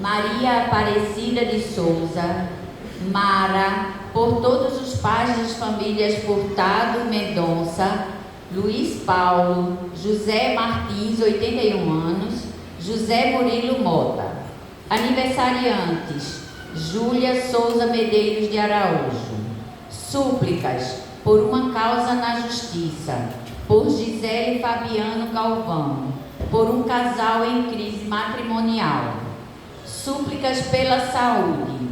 Maria Aparecida de Souza, Mara, por todos os pais das famílias Furtado e Mendonça, Luiz Paulo, José Martins, 81 anos, José Murilo Mota. Aniversariantes: Júlia Souza Medeiros de Araújo. Súplicas por uma causa na justiça, por Gisele Fabiano Galvão, por um casal em crise matrimonial. Súplicas pela saúde: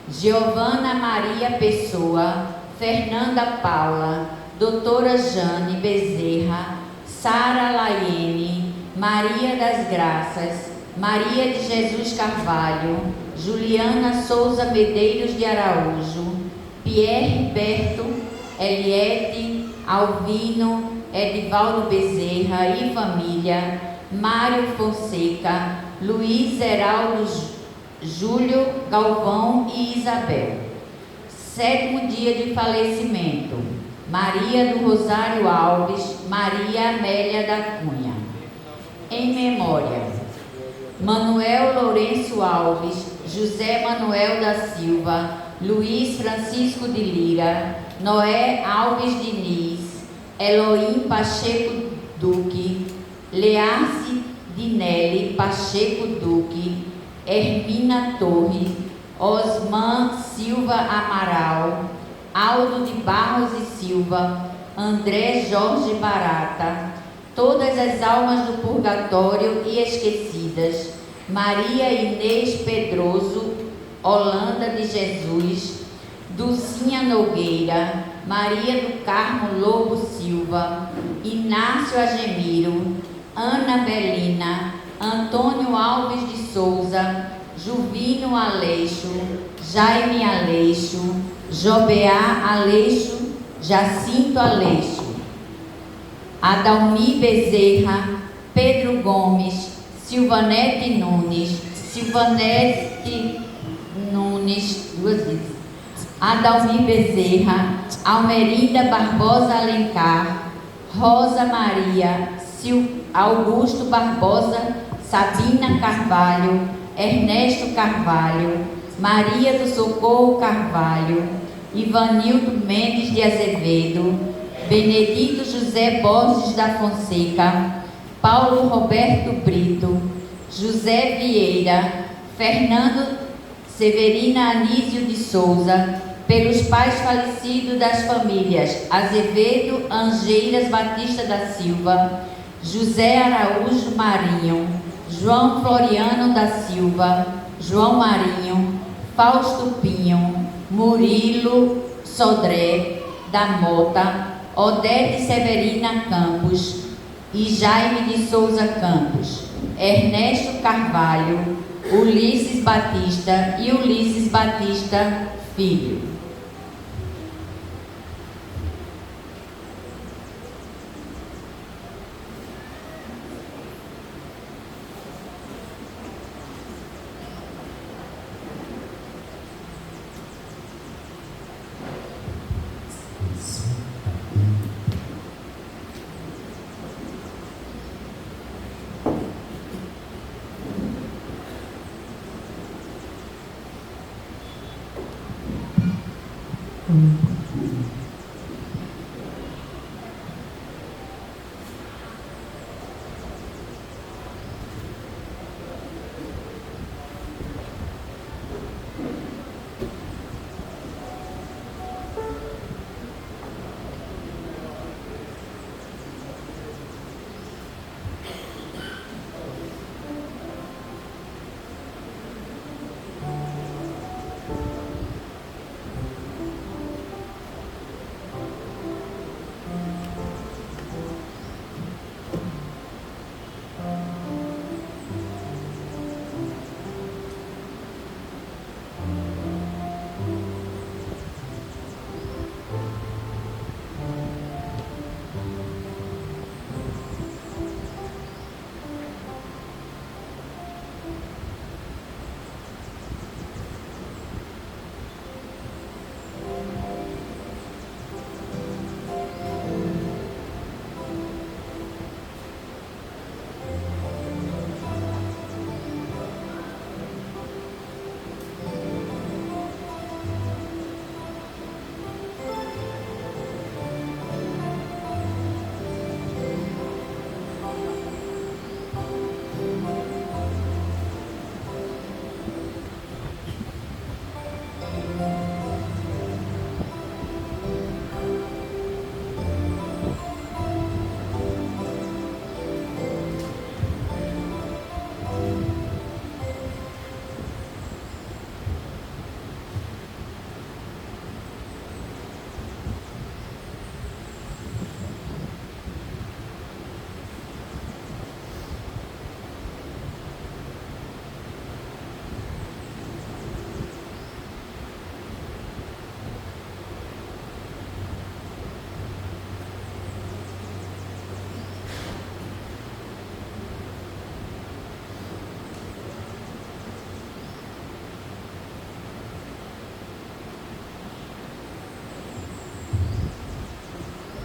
Giovana Maria Pessoa, Fernanda Paula, Doutora Jane Bezerra, Sara Laiene, Maria das Graças, Maria de Jesus Carvalho, Juliana Souza Medeiros de Araújo, Pierre Berto, Eliette, Alvino, Edivaldo Bezerra e família, Mário Fonseca, Luiz Heraldo, Júlio Galvão e Isabel. 7º dia de falecimento: Maria do Rosário Alves, Maria Amélia da Cunha. Em memória: Manuel Lourenço Alves, José Manuel da Silva, Luiz Francisco de Lira, Noé Alves Diniz, Eloim Pacheco Duque, Learce Dinelli Pacheco Duque, Hermina Torres, Osman Silva Amaral, Aldo de Barros e Silva, André Jorge Barata, todas as almas do purgatório e esquecidas, Maria Inês Pedroso, Holanda de Jesus, Dulcinha Nogueira, Maria do Carmo Lobo Silva, Inácio Agemiro, Ana Belina, Antônio Alves de Souza, Juvino Aleixo, Jaime Aleixo, Jobeá Aleixo, Jacinto Aleixo, Adalmi Bezerra, Pedro Gomes, Silvanete Nunes, duas vezes, Adalmi Bezerra, Almerinda Barbosa Alencar, Rosa Maria, Augusto Barbosa, Sabina Carvalho, Ernesto Carvalho, Maria do Socorro Carvalho, Ivanildo Mendes de Azevedo, Benedito José Borges da Fonseca, Paulo Roberto Brito, José Vieira, Fernando Severina Anísio de Souza, pelos pais falecidos das famílias Azevedo Angeiras Batista da Silva, José Araújo Marinho, João Floriano da Silva, João Marinho, Fausto Pinho, Murilo Sodré da Mota, Odete Severina Campos e Jaime de Souza Campos, Ernesto Carvalho, Ulisses Batista e Ulisses Batista Filho.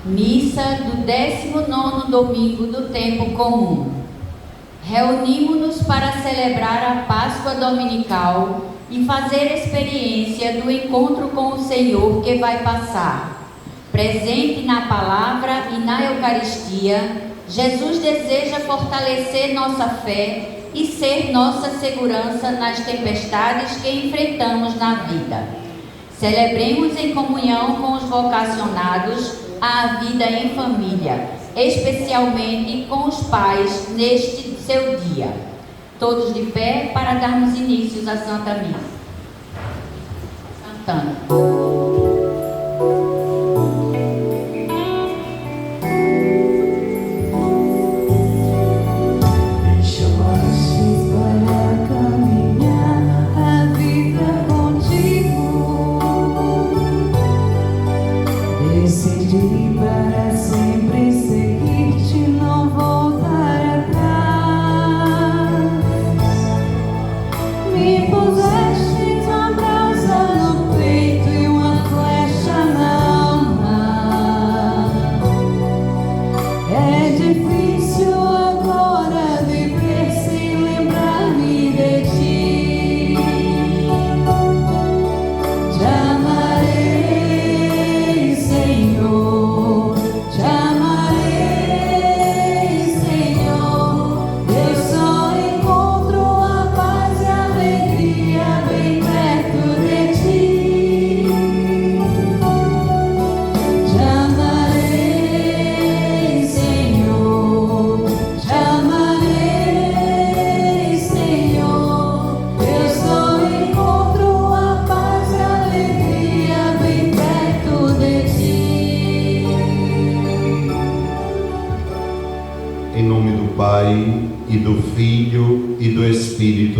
Missa do 19º domingo do tempo comum. Reunimos-nos para celebrar a Páscoa Dominical e fazer experiência do encontro com o Senhor que vai passar. Presente na palavra e na Eucaristia, Jesus deseja fortalecer nossa fé e ser nossa segurança nas tempestades que enfrentamos na vida. Celebremos em comunhão com os vocacionados à vida em família, especialmente com os pais neste seu dia. Todos de pé para darmos início à Santa Missa. Cantando.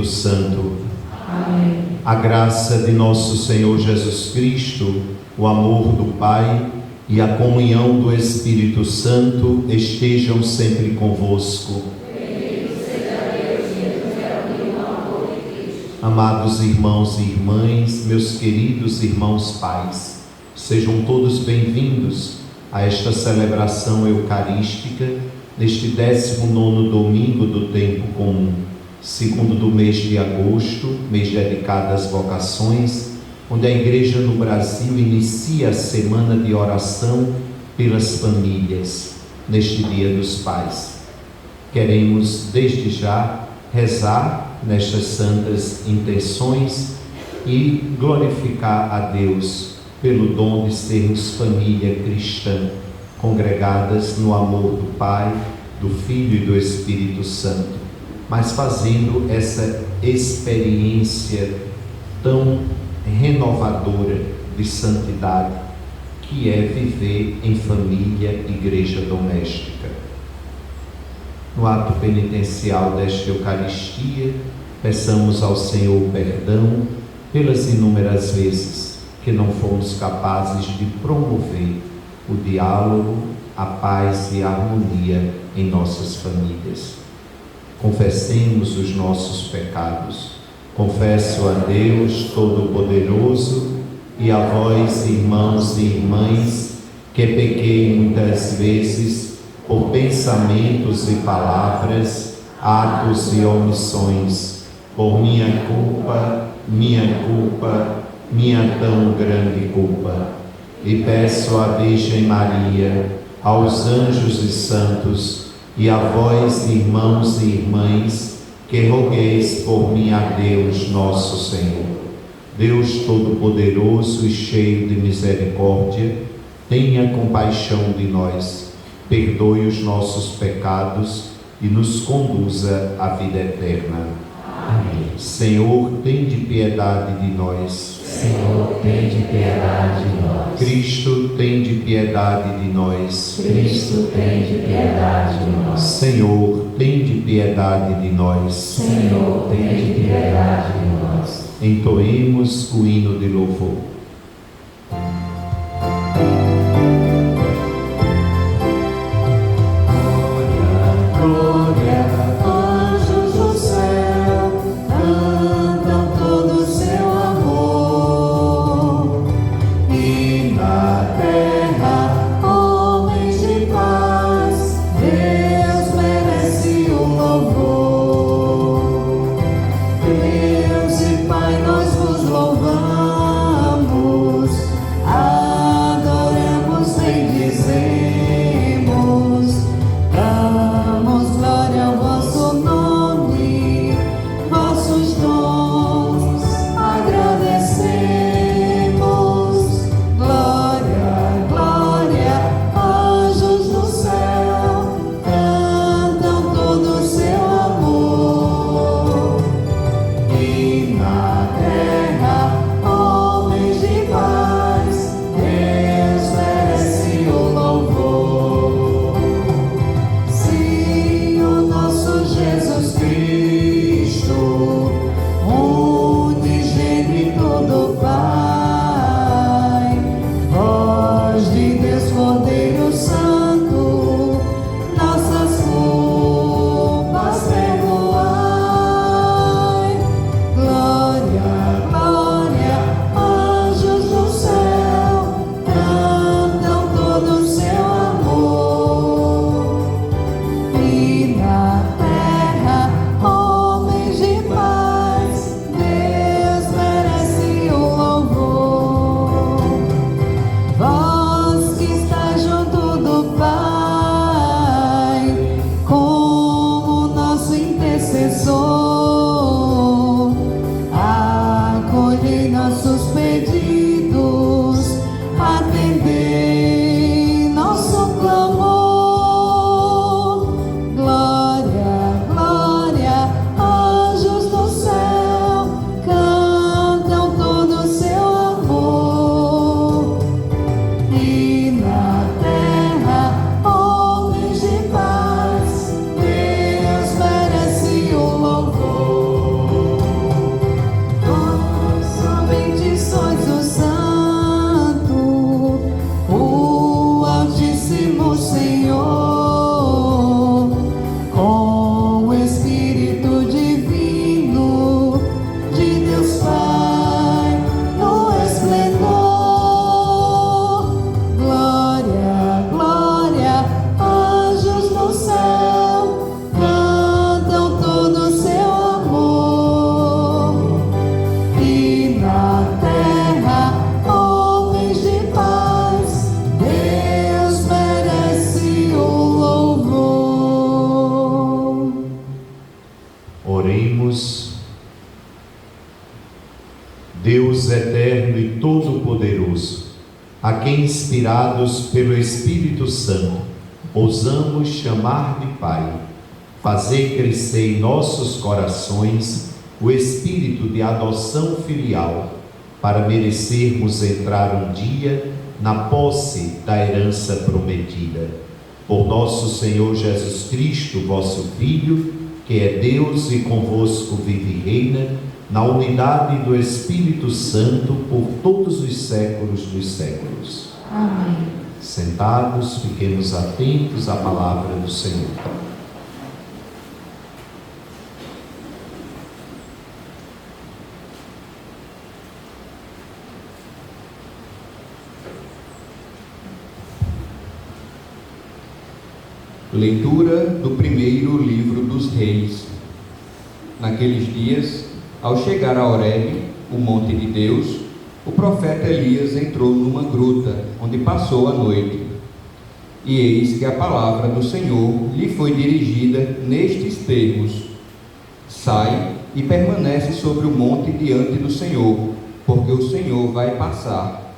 Santo. Amém. A graça de nosso Senhor Jesus Cristo, o amor do Pai e a comunhão do Espírito Santo estejam sempre convosco. Bendito seja Deus que nos reuniu no amor de Cristo. Amados irmãos e irmãs, meus queridos irmãos pais, sejam todos bem-vindos a esta celebração eucarística neste 19º domingo do tempo comum, segundo do mês de agosto, mês dedicado às vocações, onde a Igreja no Brasil inicia a semana de oração pelas famílias, neste Dia dos Pais. Queremos, desde já, rezar nestas santas intenções e glorificar a Deus pelo dom de sermos família cristã, congregadas no amor do Pai, do Filho e do Espírito Santo, mas fazendo essa experiência tão renovadora de santidade, que é viver em família, igreja doméstica. No ato penitencial desta Eucaristia, peçamos ao Senhor perdão pelas inúmeras vezes que não fomos capazes de promover o diálogo, a paz e a harmonia em nossas famílias. Confessemos os nossos pecados. Confesso a Deus Todo-Poderoso e a vós, irmãos e irmãs, que pequei muitas vezes por pensamentos e palavras, atos e omissões, por minha culpa, minha tão grande culpa. E peço à Virgem Maria, aos anjos e santos, e a vós, irmãos e irmãs, que rogueis por mim a Deus nosso Senhor. Deus Todo-Poderoso e cheio de misericórdia, tenha compaixão de nós, perdoe os nossos pecados e nos conduza à vida eterna. Amém. Senhor, tende piedade de nós. Senhor, tende piedade de nós. Cristo, tende piedade de nós. Cristo, tende piedade de nós. Senhor, tende piedade de nós. Senhor, tende piedade de nós. Entoemos o hino de louvor. Homem Deus e Pai, nós vos louvamos, adoramos, bendizemos, damos glória ao vosso nome, vossos dons agradecemos. Glória, glória, anjos no céu, cantam todo o seu amor. E na terra, homens de paz, Deus merece o louvor. Sim, o nosso Jesus Cristo, unigênito do Pai, voz de Deus, Cordeiro Santo, nossas culpas perdoai. Glória, glória, anjos do céu, cantam todo o seu amor. E na terra, homens de paz, Deus merece o louvor. Vós que estáis junto do Pai, como nosso intercessor, acolhei nossos pedidos, atendei nosso clamor. Glória, glória, anjos do céu, cantam todo o seu amor. E na terra, homens de paz, Deus merece o louvor. Vós somente sois o Santo, o Altíssimo Senhor, com o Espírito Divino de Deus Pai no esplendor. Glória, glória, anjos no céu, cantam todo o seu amor. E na terra, homens de paz, Deus merece o louvor. Oremos. Deus eterno e todo-poderoso, a quem, inspirados pelo Espírito Santo, ousamos chamar de Pai, fazei crescer em nossos corações o espírito de adoção filial, para merecermos entrar um dia na posse da herança prometida. Por nosso Senhor Jesus Cristo, vosso Filho, que é Deus e convosco vive e reina, na unidade do Espírito Santo, por todos os séculos dos séculos. Amém. Sentados, fiquemos atentos à palavra do Senhor. Leitura do primeiro livro dos Reis. Naqueles dias, ao chegar a Horebe, o monte de Deus, o profeta Elias entrou numa gruta, onde passou a noite. E eis que a palavra do Senhor lhe foi dirigida nestes termos: sai e permanece sobre o monte diante do Senhor, porque o Senhor vai passar.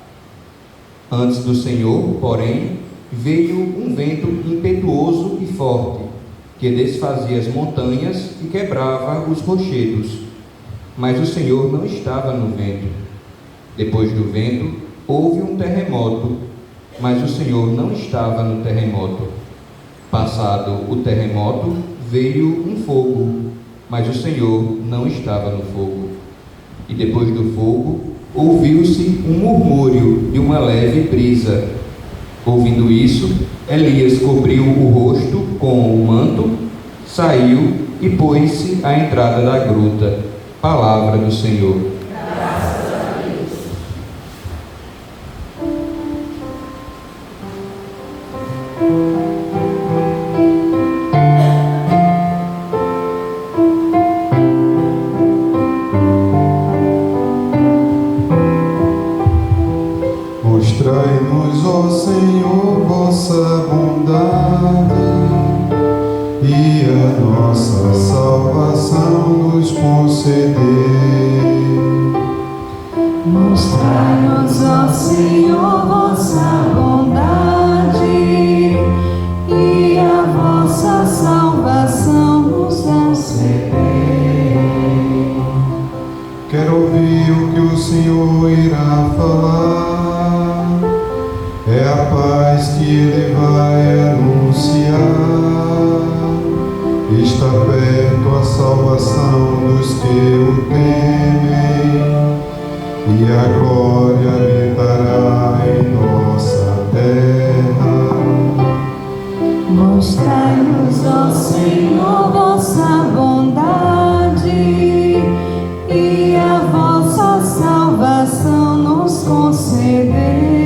Antes do Senhor, porém, veio um vento impetuoso e forte, que desfazia as montanhas e quebrava os rochedos. Mas o Senhor não estava no vento. Depois do vento, houve um terremoto, mas o Senhor não estava no terremoto. Passado o terremoto, veio um fogo, mas o Senhor não estava no fogo. E depois do fogo, ouviu-se um murmúrio de uma leve brisa. Ouvindo isso, Elias cobriu o rosto com o manto, saiu e pôs-se à entrada da gruta. Palavra do Senhor. Graças a Deus. Senhor, vossa bondade e a vossa salvação nos concedei. Quero ouvir o que o Senhor irá falar, é a paz que Ele vai anunciar. Está perto a salvação dos que o temem, e a glória habitará em nossa terra. Mostrai-nos, ó Senhor, vossa bondade e a vossa salvação nos concedei.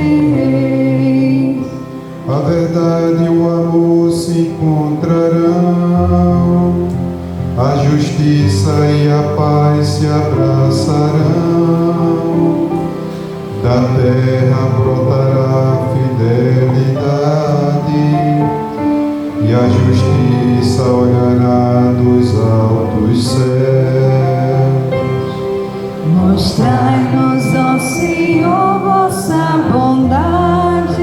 A verdade e o amor se encontrarão, a justiça e a paz se abraçarão. Da terra brotará fidelidade, e a justiça olhará dos altos céus. Mostrai-nos, ó Senhor, vossa bondade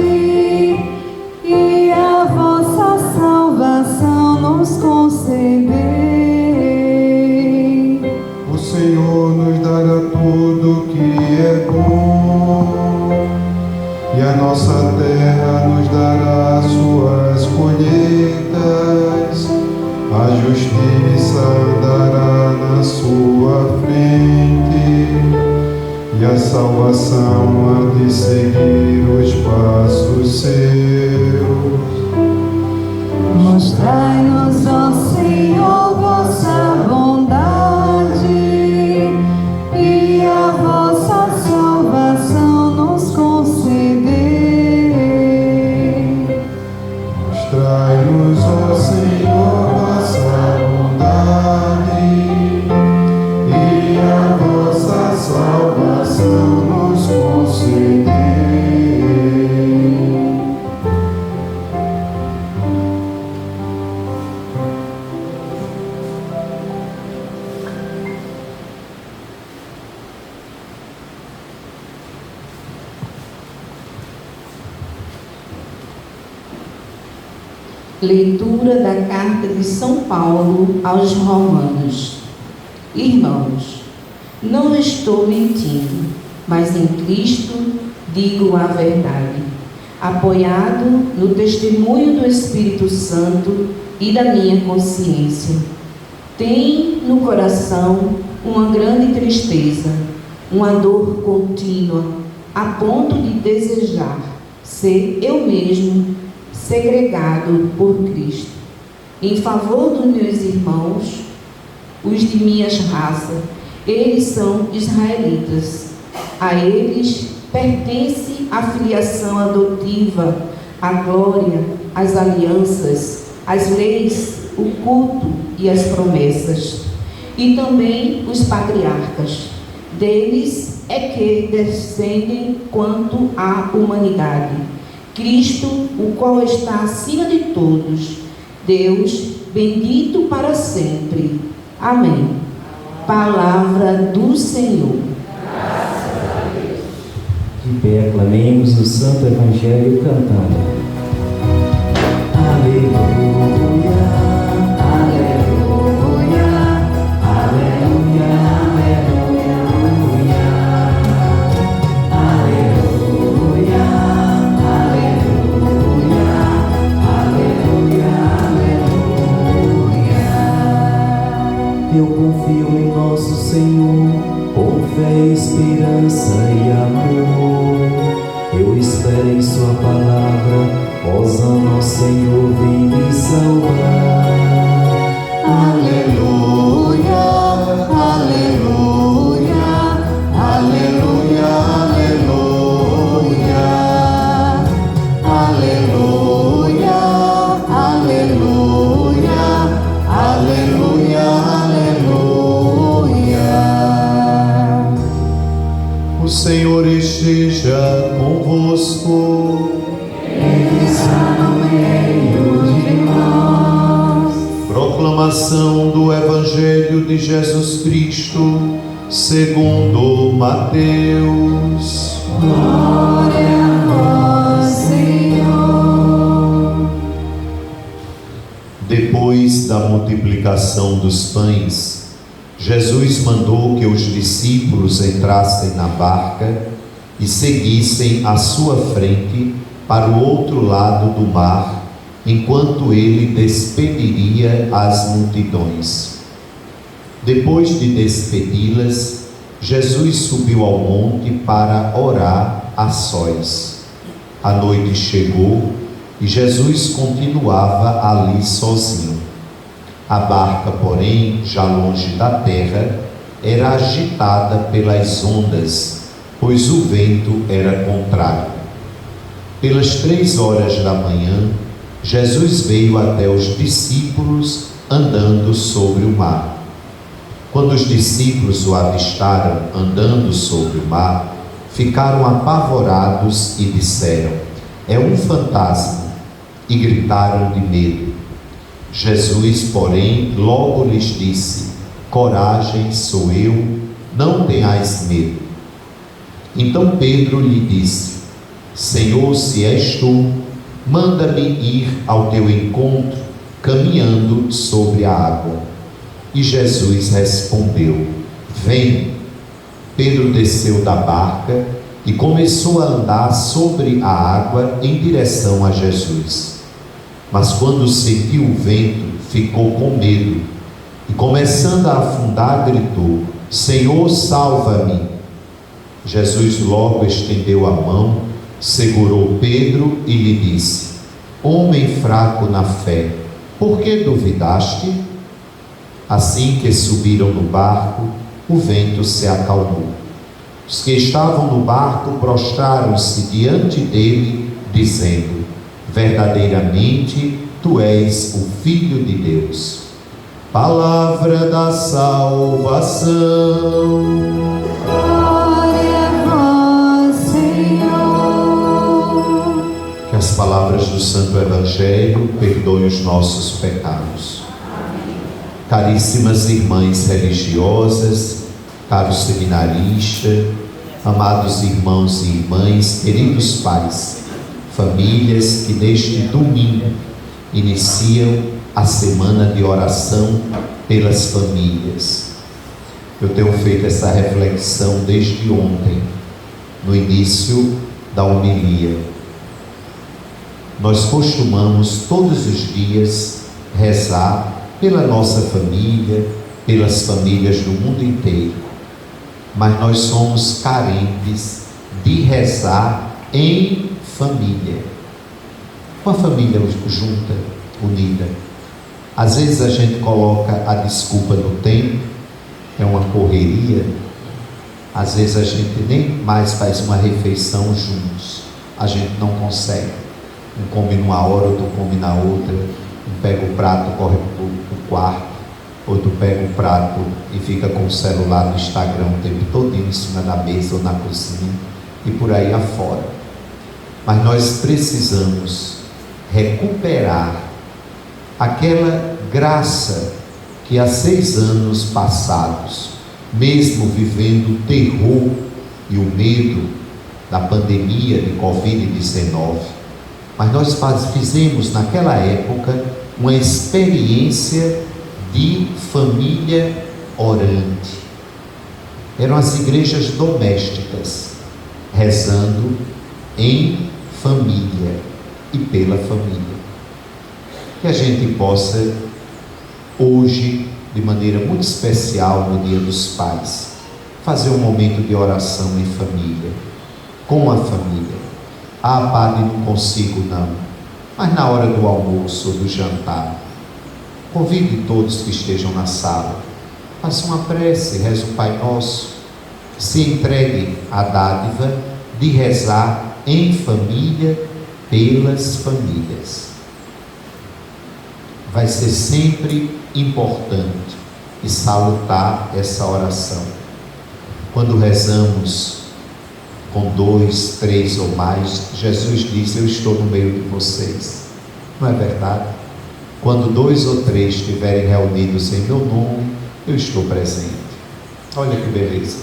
e a vossa salvação nos concedei. O Senhor nos dará tudo que é bom, e a nossa terra nos dará suas colheitas. A justiça andará na sua frente, e a salvação há de seguir os passos seus. Mostrai-nos, ó Senhor, vossa bondade e a vossa salvação nos concedei. Mostrai-nos, ó Senhor, vossa bondade e a vossa salvação nos concedei. Leitura da carta de São Paulo aos Romanos. Irmãos, não estou mentindo, mas em Cristo digo a verdade, apoiado no testemunho do Espírito Santo e da minha consciência. Tenho no coração uma grande tristeza, uma dor contínua, a ponto de desejar ser eu mesmo segregado por Cristo, em favor dos meus irmãos, os de minhas raças. Eles são israelitas. A eles pertence a filiação adotiva, a glória, as alianças, as leis, o culto e as promessas. E também os patriarcas. Deles é que descendem quanto à humanidade Cristo, o qual está acima de todos, Deus bendito para sempre. Amém. Palavra do Senhor. Graças a Deus. De pé, aclamemos o Santo Evangelho cantando. Aleluia, aleluia, aleluia, aleluia, aleluia, aleluia, aleluia. Eu confio em nosso Senhor, com fé, esperança e amor. Eu espero em sua palavra, osando ao Senhor, vem me salvar. Aleluia, aleluia, aleluia, aleluia, aleluia, aleluia, aleluia, aleluia. O Senhor esteja convosco. Ele está no meio de nós. Proclamação do Evangelho de Jesus Cristo segundo Mateus. Glória a vós, Senhor. Depois da multiplicação dos pães, Jesus mandou que os discípulos entrassem na barca e seguissem à sua frente para o outro lado do mar, enquanto ele despediria as multidões. Depois de despedi-las, Jesus subiu ao monte para orar a sós. A noite chegou e Jesus continuava ali sozinho. A barca, porém, já longe da terra, era agitada pelas ondas, pois o vento era contrário. Pelas 3h da manhã, Jesus veio até os discípulos andando sobre o mar. Quando os discípulos o avistaram andando sobre o mar, ficaram apavorados e disseram: "É um fantasma", e gritaram de medo. Jesus, porém, logo lhes disse: "Coragem, sou eu, não tenhais medo." Então Pedro lhe disse: "Senhor, se és tu, manda-me ir ao teu encontro, caminhando sobre a água." E Jesus respondeu: "Vem." Pedro desceu da barca e começou a andar sobre a água em direção a Jesus. Mas quando sentiu o vento, ficou com medo e, começando a afundar, gritou: "Senhor, salva-me." Jesus logo estendeu a mão, segurou Pedro e lhe disse: "Homem fraco na fé, por que duvidaste?" Assim que subiram no barco, o vento se acalmou. Os que estavam no barco prostraram-se diante dele, dizendo: "Verdadeiramente, tu és o Filho de Deus." Palavra da salvação. Glória a vós, Senhor. Que as palavras do Santo Evangelho perdoem os nossos pecados. Caríssimas irmãs religiosas, caros seminaristas, amados irmãos e irmãs, queridos pais, famílias que neste domingo iniciam a semana de oração pelas famílias. Eu tenho feito essa reflexão desde ontem, no início da homilia. Nós costumamos todos os dias rezar pela nossa família, pelas famílias do mundo inteiro, mas nós somos carentes de rezar em família, uma família junta, unida. Às vezes a gente coloca a desculpa no tempo, é uma correria, às vezes a gente nem mais faz uma refeição juntos, a gente não consegue, um come numa hora, outro come na outra, um pega o prato, corre para o quarto, outro pega o prato e fica com o celular no Instagram o tempo todo em cima da mesa ou na cozinha e por aí afora. Mas nós precisamos recuperar aquela graça que há 6 anos passados, mesmo vivendo o terror e o medo da pandemia de Covid-19, mas nós fizemos naquela época uma experiência de família orante. Eram as igrejas domésticas, rezando em família e pela família. Que a gente possa, hoje, de maneira muito especial, no Dia dos Pais, fazer um momento de oração em família, com a família. "Ah, padre, não consigo não." Mas na hora do almoço ou do jantar, convide todos que estejam na sala, faça uma prece, reze o Pai Nosso, se entregue à dádiva de rezar em família, pelas famílias. Vai ser sempre importante e salutar essa oração. Quando rezamos com 2, 3 ou mais, Jesus diz: "Eu estou no meio de vocês." Não é verdade? Quando 2 ou 3 estiverem reunidos em meu nome, eu estou presente. Olha que beleza.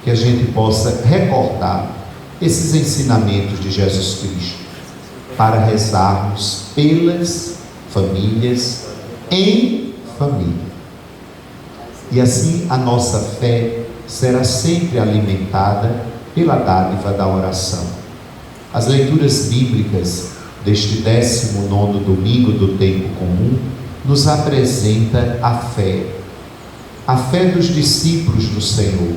Que a gente possa recordar esses ensinamentos de Jesus Cristo, para rezarmos pelas famílias, em família. E assim a nossa fé será sempre alimentada pela dádiva da oração. As leituras bíblicas deste 19º domingo do tempo comum nos apresenta a fé dos discípulos do Senhor,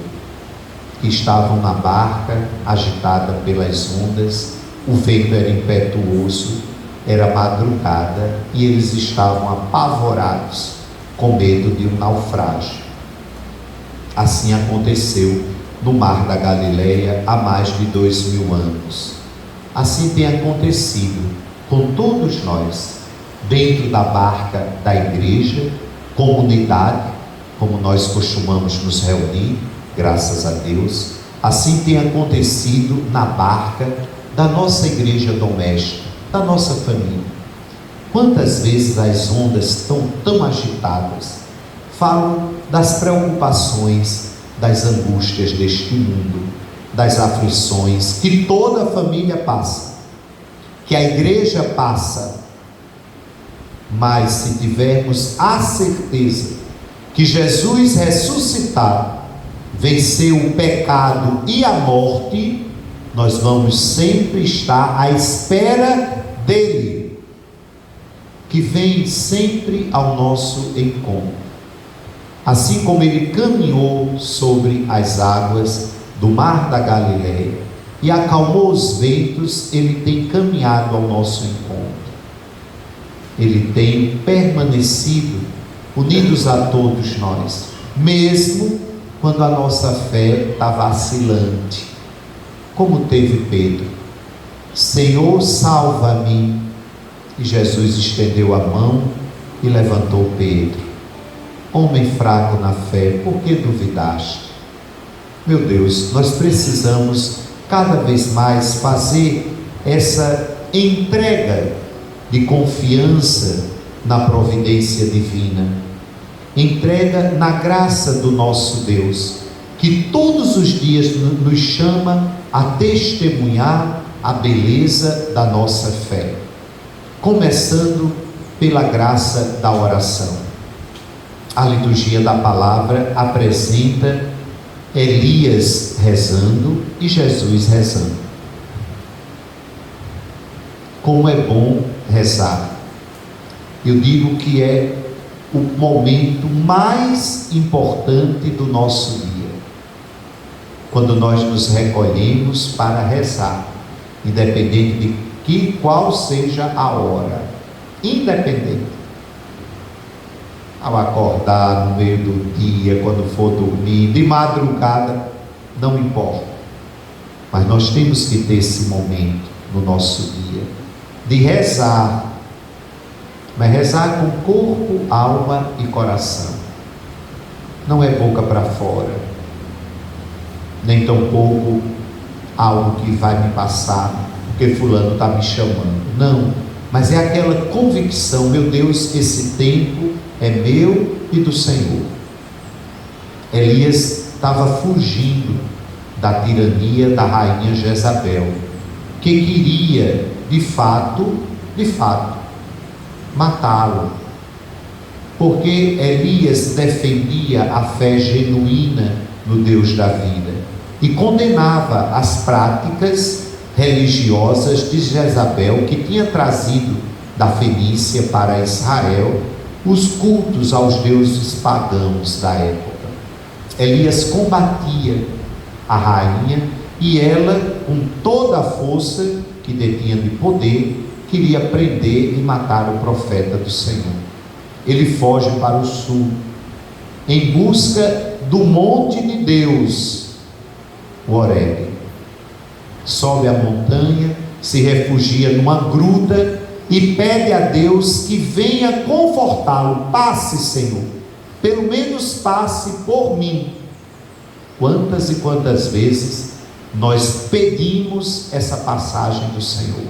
que estavam na barca agitada pelas ondas, o vento era impetuoso, era madrugada e eles estavam apavorados, com medo de um naufrágio. Assim aconteceu no mar da Galileia há mais de 2000 anos. Assim tem acontecido com todos nós, dentro da barca da igreja, comunidade, como nós costumamos nos reunir, graças a Deus. Assim tem acontecido na barca da nossa igreja doméstica, da nossa família. Quantas vezes as ondas estão tão agitadas, falam das preocupações, das angústias deste mundo, das aflições que toda a família passa, que a igreja passa. Mas se tivermos a certeza que Jesus ressuscitado venceu o pecado e a morte, nós vamos sempre estar à espera dele, que vem sempre ao nosso encontro. Assim como ele caminhou sobre as águas do mar da Galileia e acalmou os ventos, ele tem caminhado ao nosso encontro. Ele tem permanecido unidos a todos nós, mesmo quando a nossa fé está vacilante, como teve Pedro. Senhor, salva-me. E Jesus estendeu a mão e levantou Pedro. Homem fraco na fé, por que duvidaste? Meu Deus, nós precisamos cada vez mais fazer essa entrega de confiança na providência divina, entrega na graça do nosso Deus, que todos os dias nos chama a testemunhar a beleza da nossa fé, começando pela graça da oração. A liturgia da palavra apresenta Elias rezando e Jesus rezando. Como é bom rezar! Eu digo que é o momento mais importante do nosso dia, quando nós nos recolhemos para rezar, independente de qual seja a hora, independente. Ao acordar no meio do dia, quando for dormir, de madrugada, não importa. Mas nós temos que ter esse momento no nosso dia, de rezar, mas rezar com corpo, alma e coração. Não é boca para fora, nem tampouco algo que vai me passar, porque fulano está me chamando. Não, mas é aquela convicção: meu Deus, esse tempo é meu e do Senhor. Elias estava fugindo da tirania da rainha Jezabel, que queria, de fato, matá-lo, porque Elias defendia a fé genuína no Deus da vida e condenava as práticas religiosas de Jezabel, que tinha trazido da Fenícia para Israel os cultos aos deuses pagãos da época. Elias combatia a rainha e ela, com toda a força que detinha de poder, queria prender e matar o profeta do Senhor. Ele foge para o sul, em busca do monte de Deus, o Horebe. Sobe a montanha, se refugia numa gruta e pede a Deus que venha confortá-lo. Passe, Senhor, pelo menos passe por mim. Quantas e quantas vezes nós pedimos essa passagem do Senhor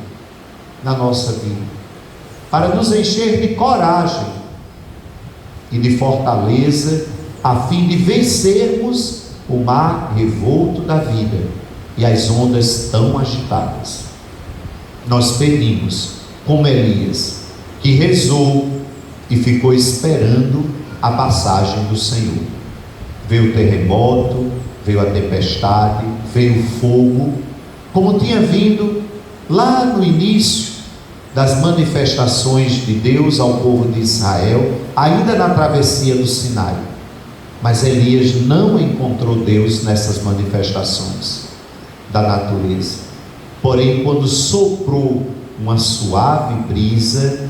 na nossa vida, para nos encher de coragem e de fortaleza, a fim de vencermos o mar revolto da vida e as ondas tão agitadas. Nós pedimos, como Elias, que rezou e ficou esperando a passagem do Senhor. Veio o terremoto, veio a tempestade, veio o fogo, como tinha vindo lá no início das manifestações de Deus ao povo de Israel, ainda na travessia do Sinai. Mas Elias não encontrou Deus nessas manifestações da natureza. Porém, quando soprou uma suave brisa,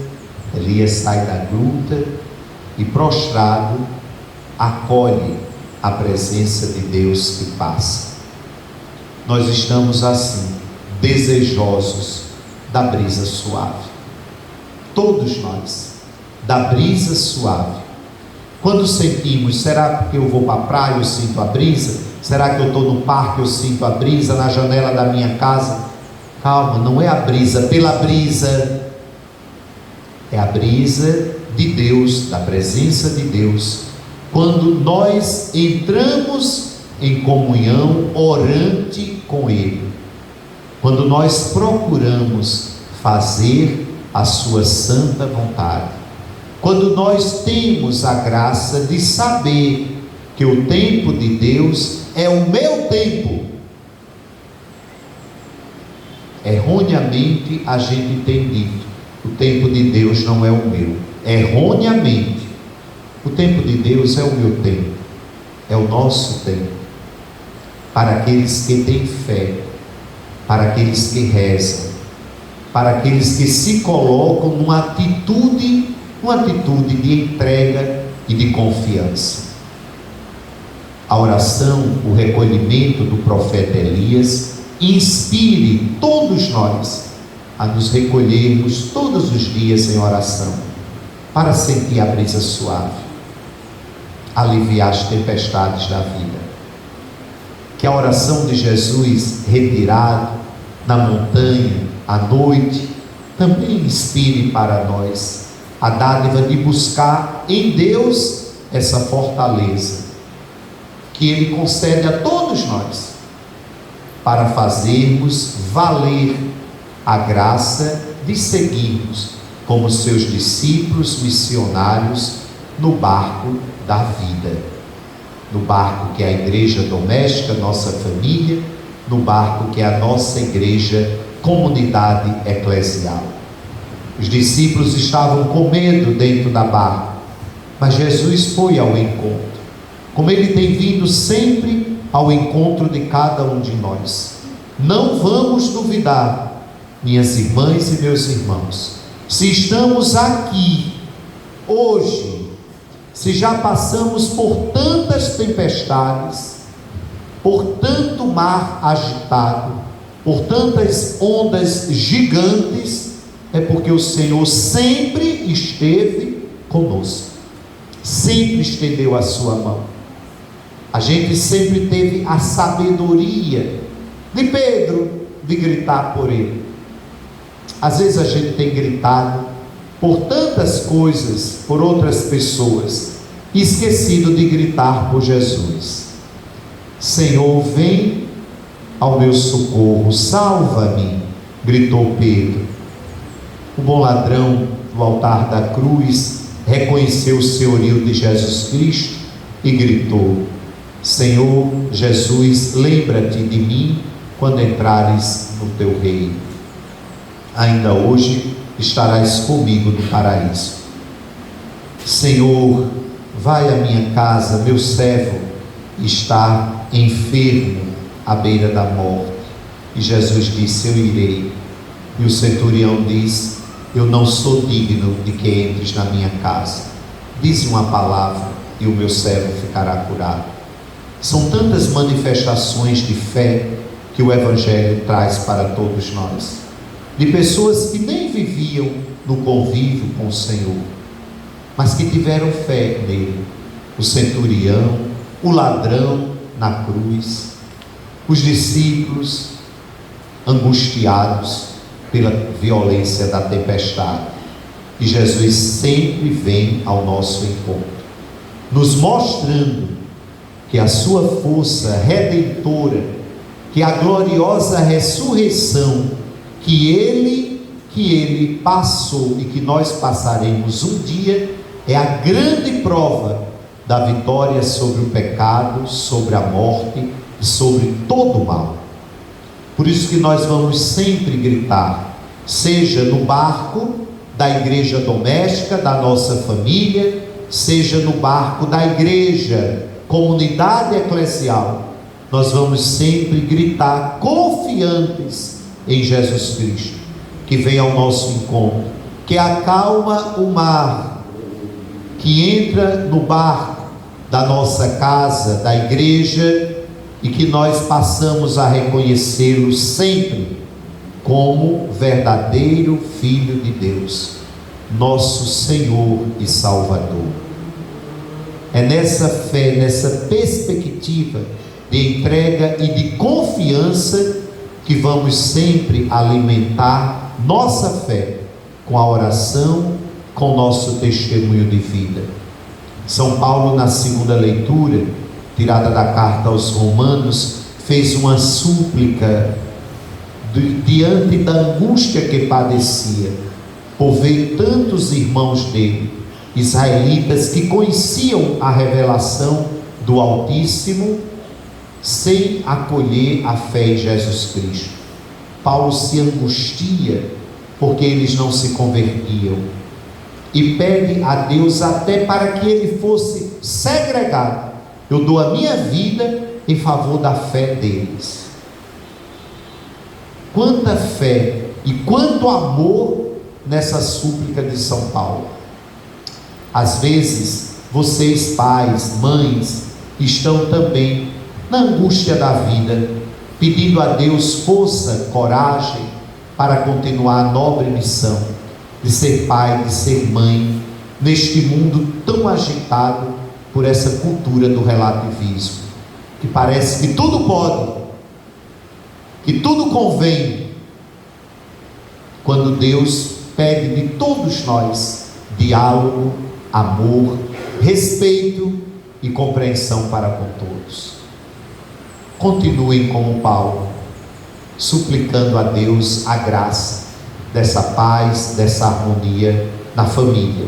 Elias sai da gruta e, prostrado, acolhe a presença de Deus que passa. Nós estamos assim, desejosos da brisa suave. Todos nós, da brisa suave. Quando sentimos, será porque eu vou para a praia eu sinto a brisa? Será que eu estou no parque eu sinto a brisa? Na janela da minha casa? Calma, não é a brisa pela brisa, é a brisa de Deus, da presença de Deus, quando nós entramos em comunhão orante com Ele, quando nós procuramos fazer a sua santa vontade, quando nós temos a graça de saber que o tempo de Deus é o meu tempo. Erroneamente a gente tem dito, o tempo de Deus não é o meu. Erroneamente, o tempo de Deus é o meu tempo, é o nosso tempo. Para aqueles que têm fé, para aqueles que rezam, para aqueles que se colocam numa atitude de entrega e de confiança. A oração, o recolhimento do profeta Elias, inspire todos nós a nos recolhermos todos os dias em oração, para sentir a brisa suave, aliviar as tempestades da vida. Que a oração de Jesus retirado na montanha à noite também inspire para nós a dádiva de buscar em Deus essa fortaleza que Ele concede a todos nós, para fazermos valer a graça de seguirmos como seus discípulos missionários no barco da vida, no barco que é a igreja doméstica, nossa família, no barco que é a nossa igreja, comunidade eclesial. Os discípulos estavam com medo dentro da barca, mas Jesus foi ao encontro, como Ele tem vindo sempre ao encontro de cada um de nós. Não vamos duvidar, minhas irmãs e meus irmãos, se estamos aqui hoje, se já passamos por tantas tempestades, por tanto mar agitado, por tantas ondas gigantes, é porque o Senhor sempre esteve conosco, sempre estendeu a sua mão. A gente sempre teve a sabedoria de Pedro de gritar por Ele. Às vezes a gente tem gritado por tantas coisas, por outras pessoas, e esquecido de gritar por Jesus. Senhor, vem ao meu socorro, salva-me, gritou Pedro. O bom ladrão do altar da cruz reconheceu o senhorio de Jesus Cristo e gritou: Senhor Jesus, lembra-te de mim quando entrares no teu reino. Ainda hoje estarás comigo no paraíso. Senhor, vai à minha casa, meu servo está enfermo à beira da morte. E Jesus disse: eu irei. E o centurião diz: eu não sou digno de que entres na minha casa. Dize uma palavra e o meu servo ficará curado. São tantas manifestações de fé que o Evangelho traz para todos nós, de pessoas que nem viviam no convívio com o Senhor, mas que tiveram fé nele. O centurião, o ladrão na cruz, os discípulos angustiados pela violência da tempestade. E Jesus sempre vem ao nosso encontro, nos mostrando que a sua força redentora que a gloriosa ressurreição que ele passou e que nós passaremos um dia é a grande prova da vitória sobre o pecado, sobre a morte e sobre todo o mal. Por isso que nós vamos sempre gritar, seja no barco da igreja doméstica, da nossa família, seja no barco da igreja, comunidade eclesial, nós vamos sempre gritar confiantes em Jesus Cristo, que vem ao nosso encontro, que acalma o mar, que entra no barco da nossa casa, da igreja, e que nós passamos a reconhecê-lo sempre como verdadeiro Filho de Deus, nosso Senhor e Salvador. É nessa fé, nessa perspectiva de entrega e de confiança que vamos sempre alimentar nossa fé com a oração, com o nosso testemunho de vida. São Paulo, na segunda leitura, tirada da carta aos Romanos, fez uma súplica diante da angústia que padecia, por ver tantos irmãos dele, israelitas, que conheciam a revelação do Altíssimo, sem acolher a fé em Jesus Cristo. Paulo se angustia porque eles não se convertiam e pede a Deus até para que ele fosse segregado. Eu dou a minha vida em favor da fé deles. Quanta fé e quanto amor nessa súplica de São Paulo. Às vezes, vocês pais, mães, estão também na angústia da vida, pedindo a Deus força, coragem para continuar a nobre missão de ser pai, de ser mãe, neste mundo tão agitado por essa cultura do relativismo, que parece que tudo pode, que tudo convém, quando Deus pede de todos nós diálogo, amor, respeito e compreensão para com todos. Continuem como Paulo, suplicando a Deus a graça dessa paz, dessa harmonia na família.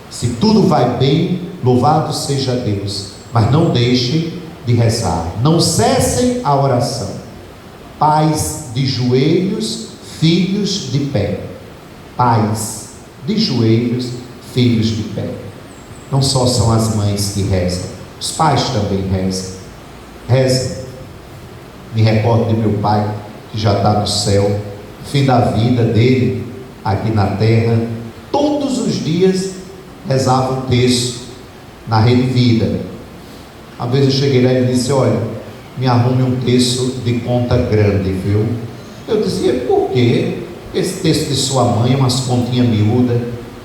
Se tudo vai bem, louvado seja Deus, mas não deixem de rezar, não cessem a oração. Pais de joelhos, filhos de pé. Pais de joelhos, filhos de pé. Não só são as mães que rezam, os pais também rezam. Rezem. Me recordo de meu pai, que já está no céu, fim da vida dele aqui na terra, todos os dias rezava um texto na Rede Vida. Uma vez eu cheguei lá e ele disse: olha, me arrume um texto de conta grande, viu? Eu dizia: por quê? Esse texto de sua mãe é umas continhas miúdas,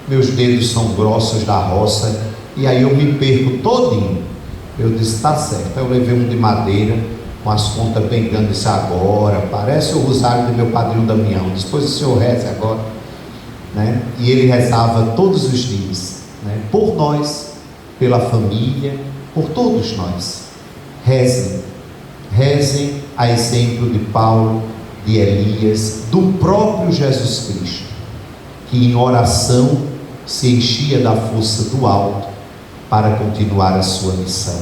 meus dedos são grossos da roça, e aí eu me perco todinho. Eu disse: tá certo. Aí eu levei um de madeira, com as contas bem grandes. Disse: agora, parece o rosário do meu padrinho Damião, depois o senhor reze agora, né? E ele rezava todos os dias, né? Por nós, pela família, por todos nós. Rezem, rezem a exemplo de Paulo, de Elias, do próprio Jesus Cristo, que em oração se enchia da força do alto para continuar a sua missão.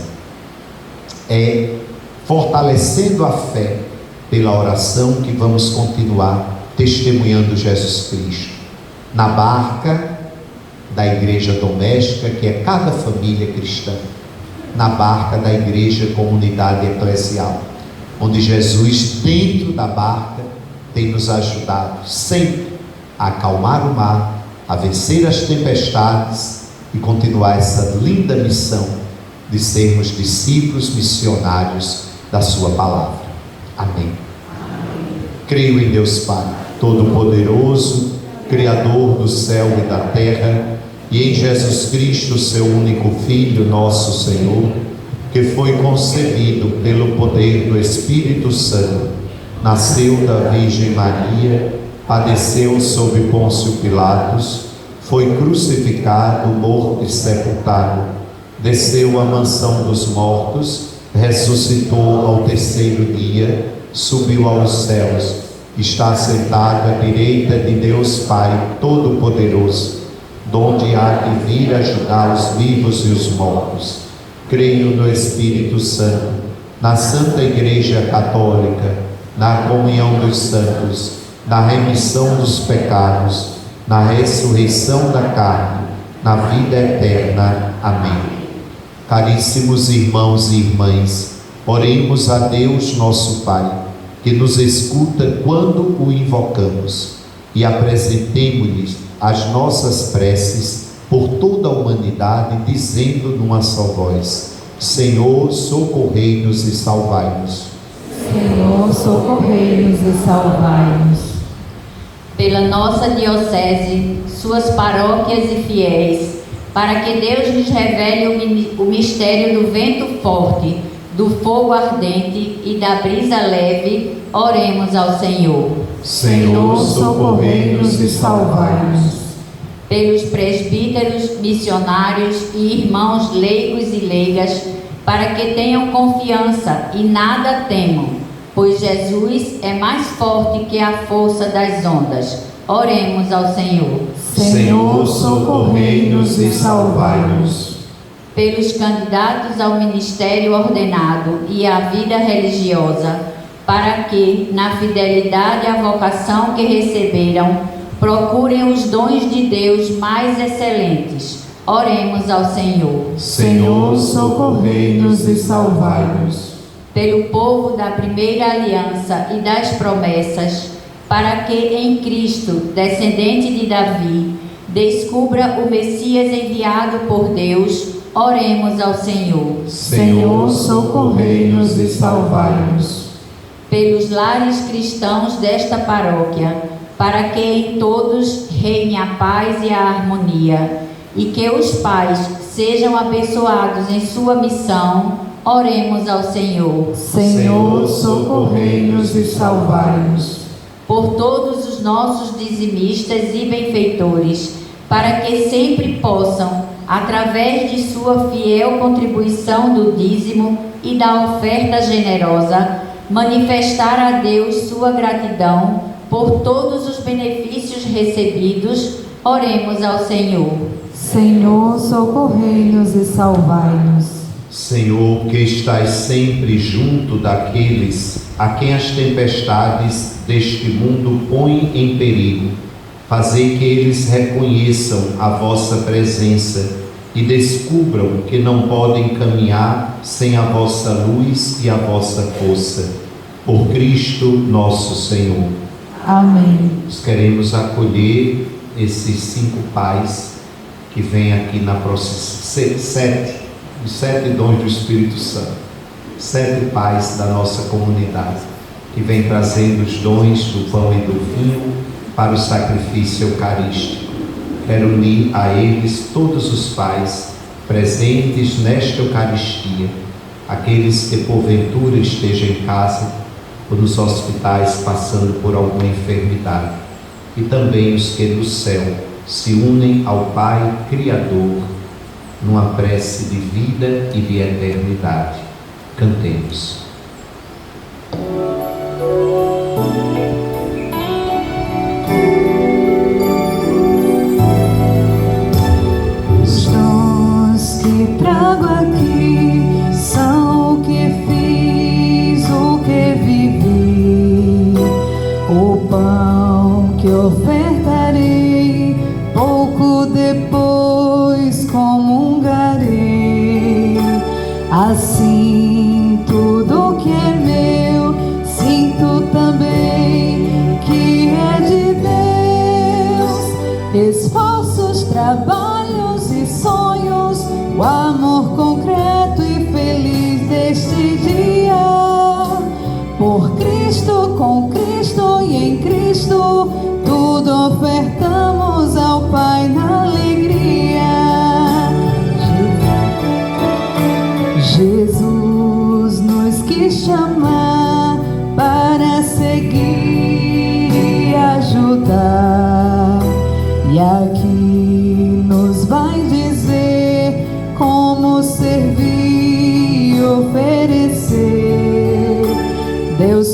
É fortalecendo a fé pela oração que vamos continuar testemunhando Jesus Cristo na barca da igreja doméstica, que é cada família cristã, na barca da igreja comunidade eclesial, onde Jesus, dentro da barca, tem nos ajudado sempre a acalmar o mar, a vencer as tempestades e continuar essa linda missão de sermos discípulos missionários da sua palavra. Amém. Creio em Deus Pai Todo-Poderoso, Criador do céu e da terra, e em Jesus Cristo, seu único Filho, nosso Senhor, que foi concebido pelo poder do Espírito Santo, nasceu da Virgem Maria, padeceu sob Pôncio Pilatos, foi crucificado, morto e sepultado, desceu à mansão dos mortos, ressuscitou ao terceiro dia, subiu aos céus, está sentado à direita de Deus Pai Todo-Poderoso, donde há de vir ajudar os vivos e os mortos. Creio no Espírito Santo, na Santa Igreja Católica, na comunhão dos santos, na remissão dos pecados, na ressurreição da carne, na vida eterna. Amém. Caríssimos irmãos e irmãs, oremos a Deus nosso Pai, que nos escuta quando o invocamos, e apresentemo-lhes as nossas preces por toda a humanidade, dizendo numa só voz: Senhor, socorrei-nos e salvai-nos. Senhor, socorrei-nos e salvai-nos. Pela nossa diocese, suas paróquias e fiéis, para que Deus nos revele o mistério do vento forte, do fogo ardente e da brisa leve, oremos ao Senhor. Senhor, socorrei-nos e salvai-nos. Pelos presbíteros, missionários e irmãos leigos e leigas, para que tenham confiança e nada temam, pois Jesus é mais forte que a força das ondas. Oremos ao Senhor. Senhor, socorrei-nos e salvai-nos. Pelos candidatos ao ministério ordenado e à vida religiosa, para que, na fidelidade à vocação que receberam, procurem os dons de Deus mais excelentes. Oremos ao Senhor. Senhor, socorrei-nos e salvai-nos. Pelo povo da primeira aliança e das promessas, para que em Cristo, descendente de Davi, descubra o Messias enviado por Deus, oremos ao Senhor. Senhor, socorrei-nos e salvai-nos. Pelos lares cristãos desta paróquia, para que em todos reine a paz e a harmonia, e que os pais sejam abençoados em sua missão, oremos ao Senhor. Senhor, socorrei-nos e salvai-nos. Por todos os nossos dizimistas e benfeitores, para que sempre possam, através de sua fiel contribuição do dízimo e da oferta generosa, manifestar a Deus sua gratidão por todos os benefícios recebidos, oremos ao Senhor. Senhor, socorrei-nos e salvai-nos. Senhor, que estás sempre junto daqueles a quem as tempestades deste mundo põem em perigo, fazei que eles reconheçam a vossa presença e descubram que não podem caminhar sem a vossa luz e a vossa força. Por Cristo nosso Senhor. Amém. Nós queremos acolher esses 5 pais que vêm aqui na procissão, os 7 dons do Espírito Santo, 7 pais da nossa comunidade, que vêm trazendo os dons do pão e do vinho para o sacrifício eucarístico. Quero unir a eles todos os pais presentes nesta Eucaristia, aqueles que porventura estejam em casa ou nos hospitais passando por alguma enfermidade, e também os que do céu se unem ao Pai Criador numa prece de vida e de eternidade. Cantemos. Os dons que trago aqui são o que fiz, o que vivi, o pão que ofertarei, pouco depois comungarei. Assim tudo que é meu, sinto também que é de Deus. Esforços, trabalhos e sonhos, o amor concreto e feliz deste dia. Por Cristo, com Cristo e em Cristo, tudo ofertamos ao Pai na alegria. Jesus nos quis chamar para seguir e ajudar, e aqui nos vai dizer como servir e oferecer.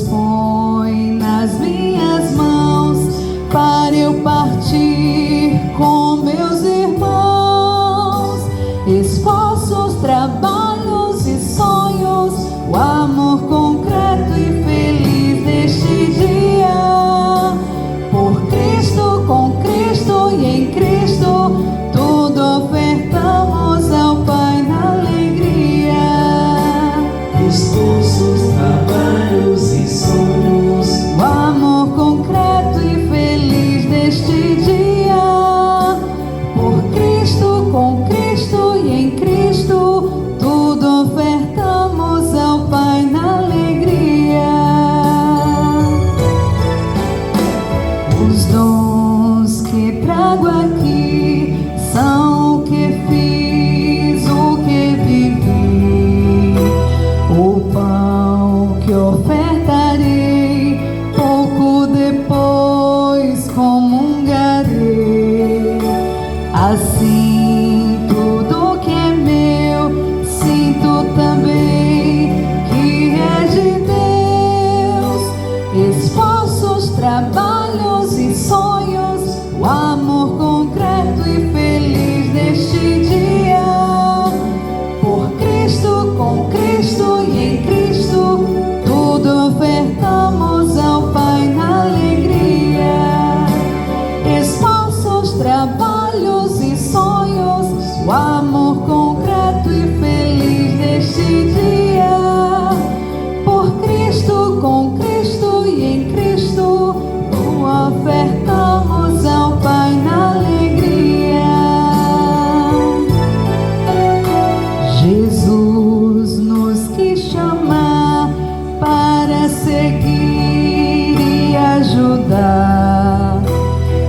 Deus põe nas minhas mãos para eu partir com meus irmãos. Esforços, trabalhos e sonhos, o amor concreto e feliz deste dia. Por Cristo, com Cristo e em Cristo, tudo ofertamos ao Pai na alegria. Esforços, trabalhos e sonhos, O amor concreto e feliz deste dia. Por Cristo, com Cristo e em Cristo, tudo ofertamos ao Pai na alegria. Os dons que trago aqui são o que fiz, o que vivi. O pão que ofertarei, pouco depois comungarei. Assim, tudo que é meu, sinto também que é de Deus. Esforços, trabalhos e sonhos, o amor concreto e feliz deste dia. Por Cristo, com Cristo e em Cristo, tudo ofertamos ao Pai na alegria. Esforços, trabalhos e sonhos, o amor concreto e feliz deste dia. Por Cristo, com Cristo e em Cristo, o ofertamos ao Pai na alegria. Jesus nos quis chamar para seguir e ajudar,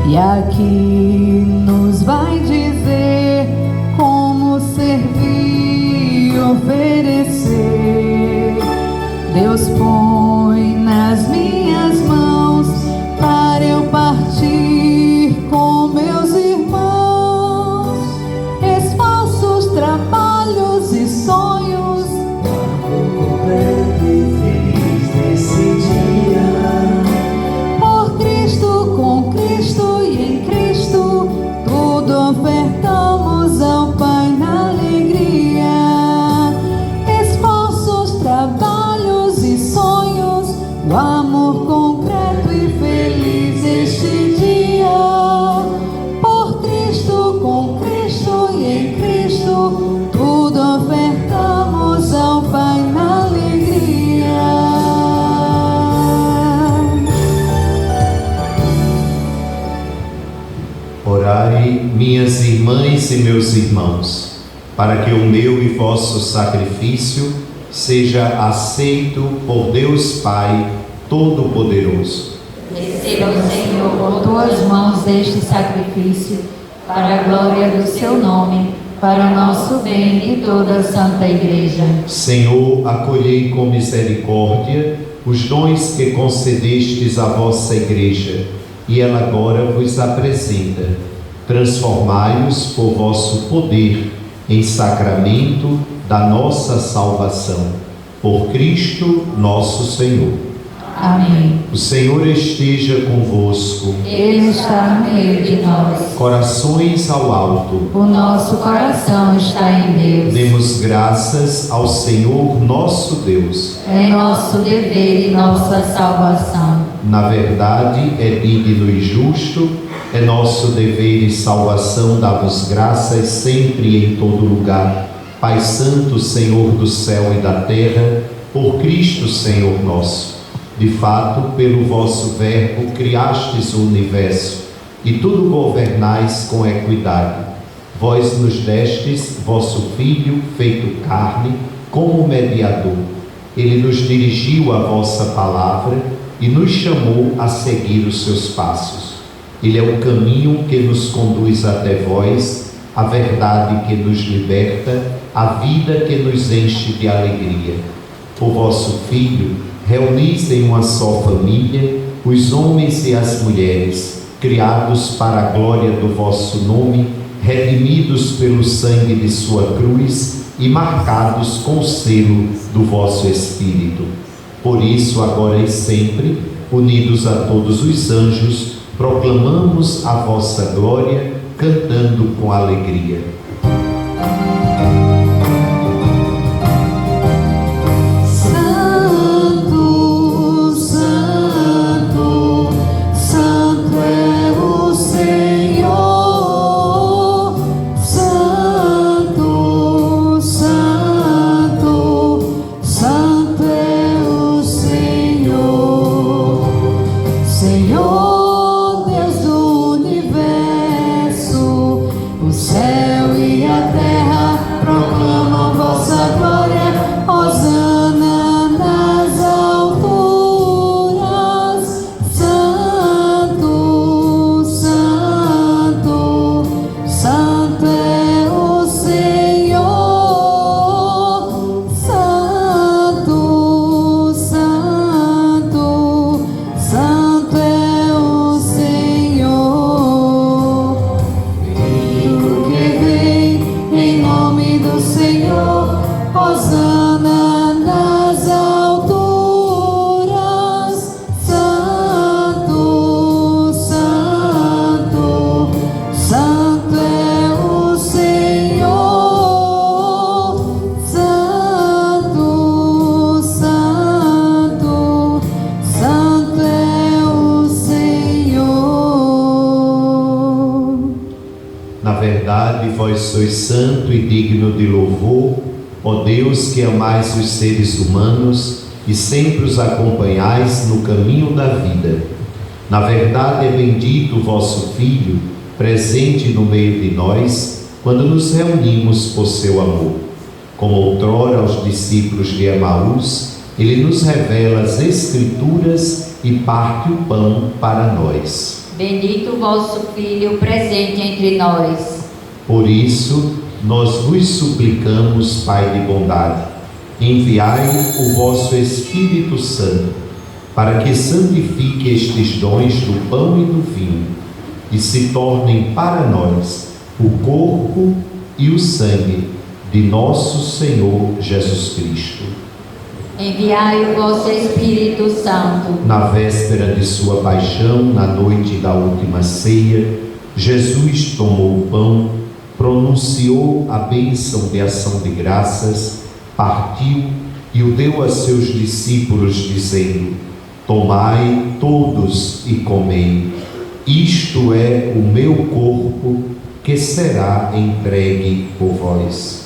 e aqui nos vai dizer como servir e oferecer. Deus põe nas minhas mãos para eu partir com meus irmãos. Esforços, trabalhos e sonhos, completo e feliz desse dia. por Cristo, com Cristo e em Cristo, tudo ofertamos ao Pai na alegria. Esforços, trabalhos e sonhos, o amor concreto e feliz este dia. Por Cristo, com Cristo e em Cristo, tudo ofertamos ao Pai na alegria. Orai, minhas irmãs e meus irmãos, para que o meu e vosso sacrifício seja aceito por Deus Pai Todo-Poderoso. Receba, Senhor, por tuas mãos este sacrifício, para a glória do seu nome, para o nosso bem e toda a Santa Igreja. Senhor, acolhei com misericórdia os dons que concedestes à vossa Igreja, e ela agora vos apresenta. Transformai-os por vosso poder em sacramento da nossa salvação. Por Cristo nosso Senhor. Amém. O Senhor esteja convosco. Ele está no meio de nós. Corações ao alto. O nosso coração está em Deus. Demos graças ao Senhor nosso Deus. É nosso dever e nossa salvação. Na verdade, é digno e justo, é nosso dever e salvação dar-vos graças sempre e em todo lugar. Pai Santo, Senhor do céu e da terra, por Cristo, Senhor nosso. De fato, pelo vosso verbo criastes o universo, e tudo governais com equidade. Vós nos destes vosso Filho, feito carne, como mediador. Ele nos dirigiu a vossa palavra e nos chamou a seguir os seus passos. Ele é o caminho que nos conduz até vós, a verdade que nos liberta, a vida que nos enche de alegria. Por vosso Filho, reunis em uma só família os homens e as mulheres, criados para a glória do vosso nome, redimidos pelo sangue de sua cruz e marcados com o selo do vosso Espírito. Por isso, agora e sempre, unidos a todos os anjos, proclamamos a vossa glória, cantando com alegria. Vós sois santo e digno de louvor, ó Deus que amais os seres humanos e sempre os acompanhais no caminho da vida. Na verdade é bendito o vosso Filho, presente no meio de nós, quando nos reunimos por seu amor. Como outrora aos discípulos de Emaús, ele nos revela as Escrituras e parte o pão para nós. Bendito o vosso Filho, presente entre nós. Por isso, nós vos suplicamos, Pai de bondade, enviai o vosso Espírito Santo, para que santifique estes dons do pão e do vinho, e se tornem para nós o corpo e o sangue de nosso Senhor Jesus Cristo. Enviai o vosso Espírito Santo. Na véspera de sua paixão, na noite da última ceia, Jesus tomou o pão, pronunciou a bênção de ação de graças, partiu e o deu a seus discípulos, dizendo: tomai todos e comei, isto é o meu corpo que será entregue por vós.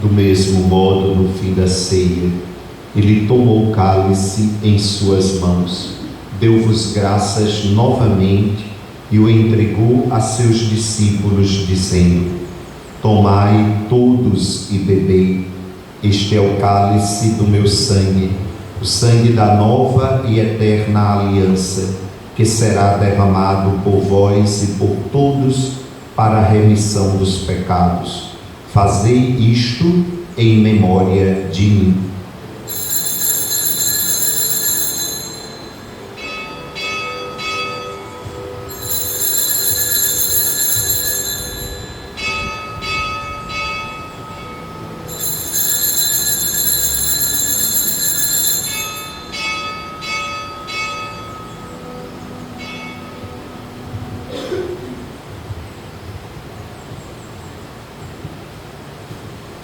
Do mesmo modo, no fim da ceia, ele tomou o cálice em suas mãos, deu-vos graças novamente e o entregou a seus discípulos, dizendo: tomai todos e bebei, este é o cálice do meu sangue, o sangue da nova e eterna aliança, que será derramado por vós e por todos para a remissão dos pecados. Fazei isto em memória de mim.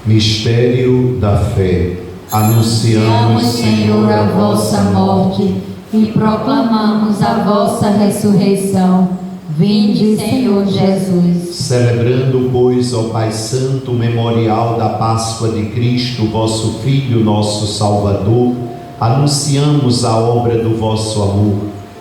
Mistério da fé. Anunciamos, Senhor, a vossa morte e proclamamos a vossa ressurreição. Vinde, Senhor Jesus. Celebrando, pois, ó Pai Santo, o memorial da Páscoa de Cristo, vosso Filho, nosso Salvador, anunciamos a obra do vosso amor.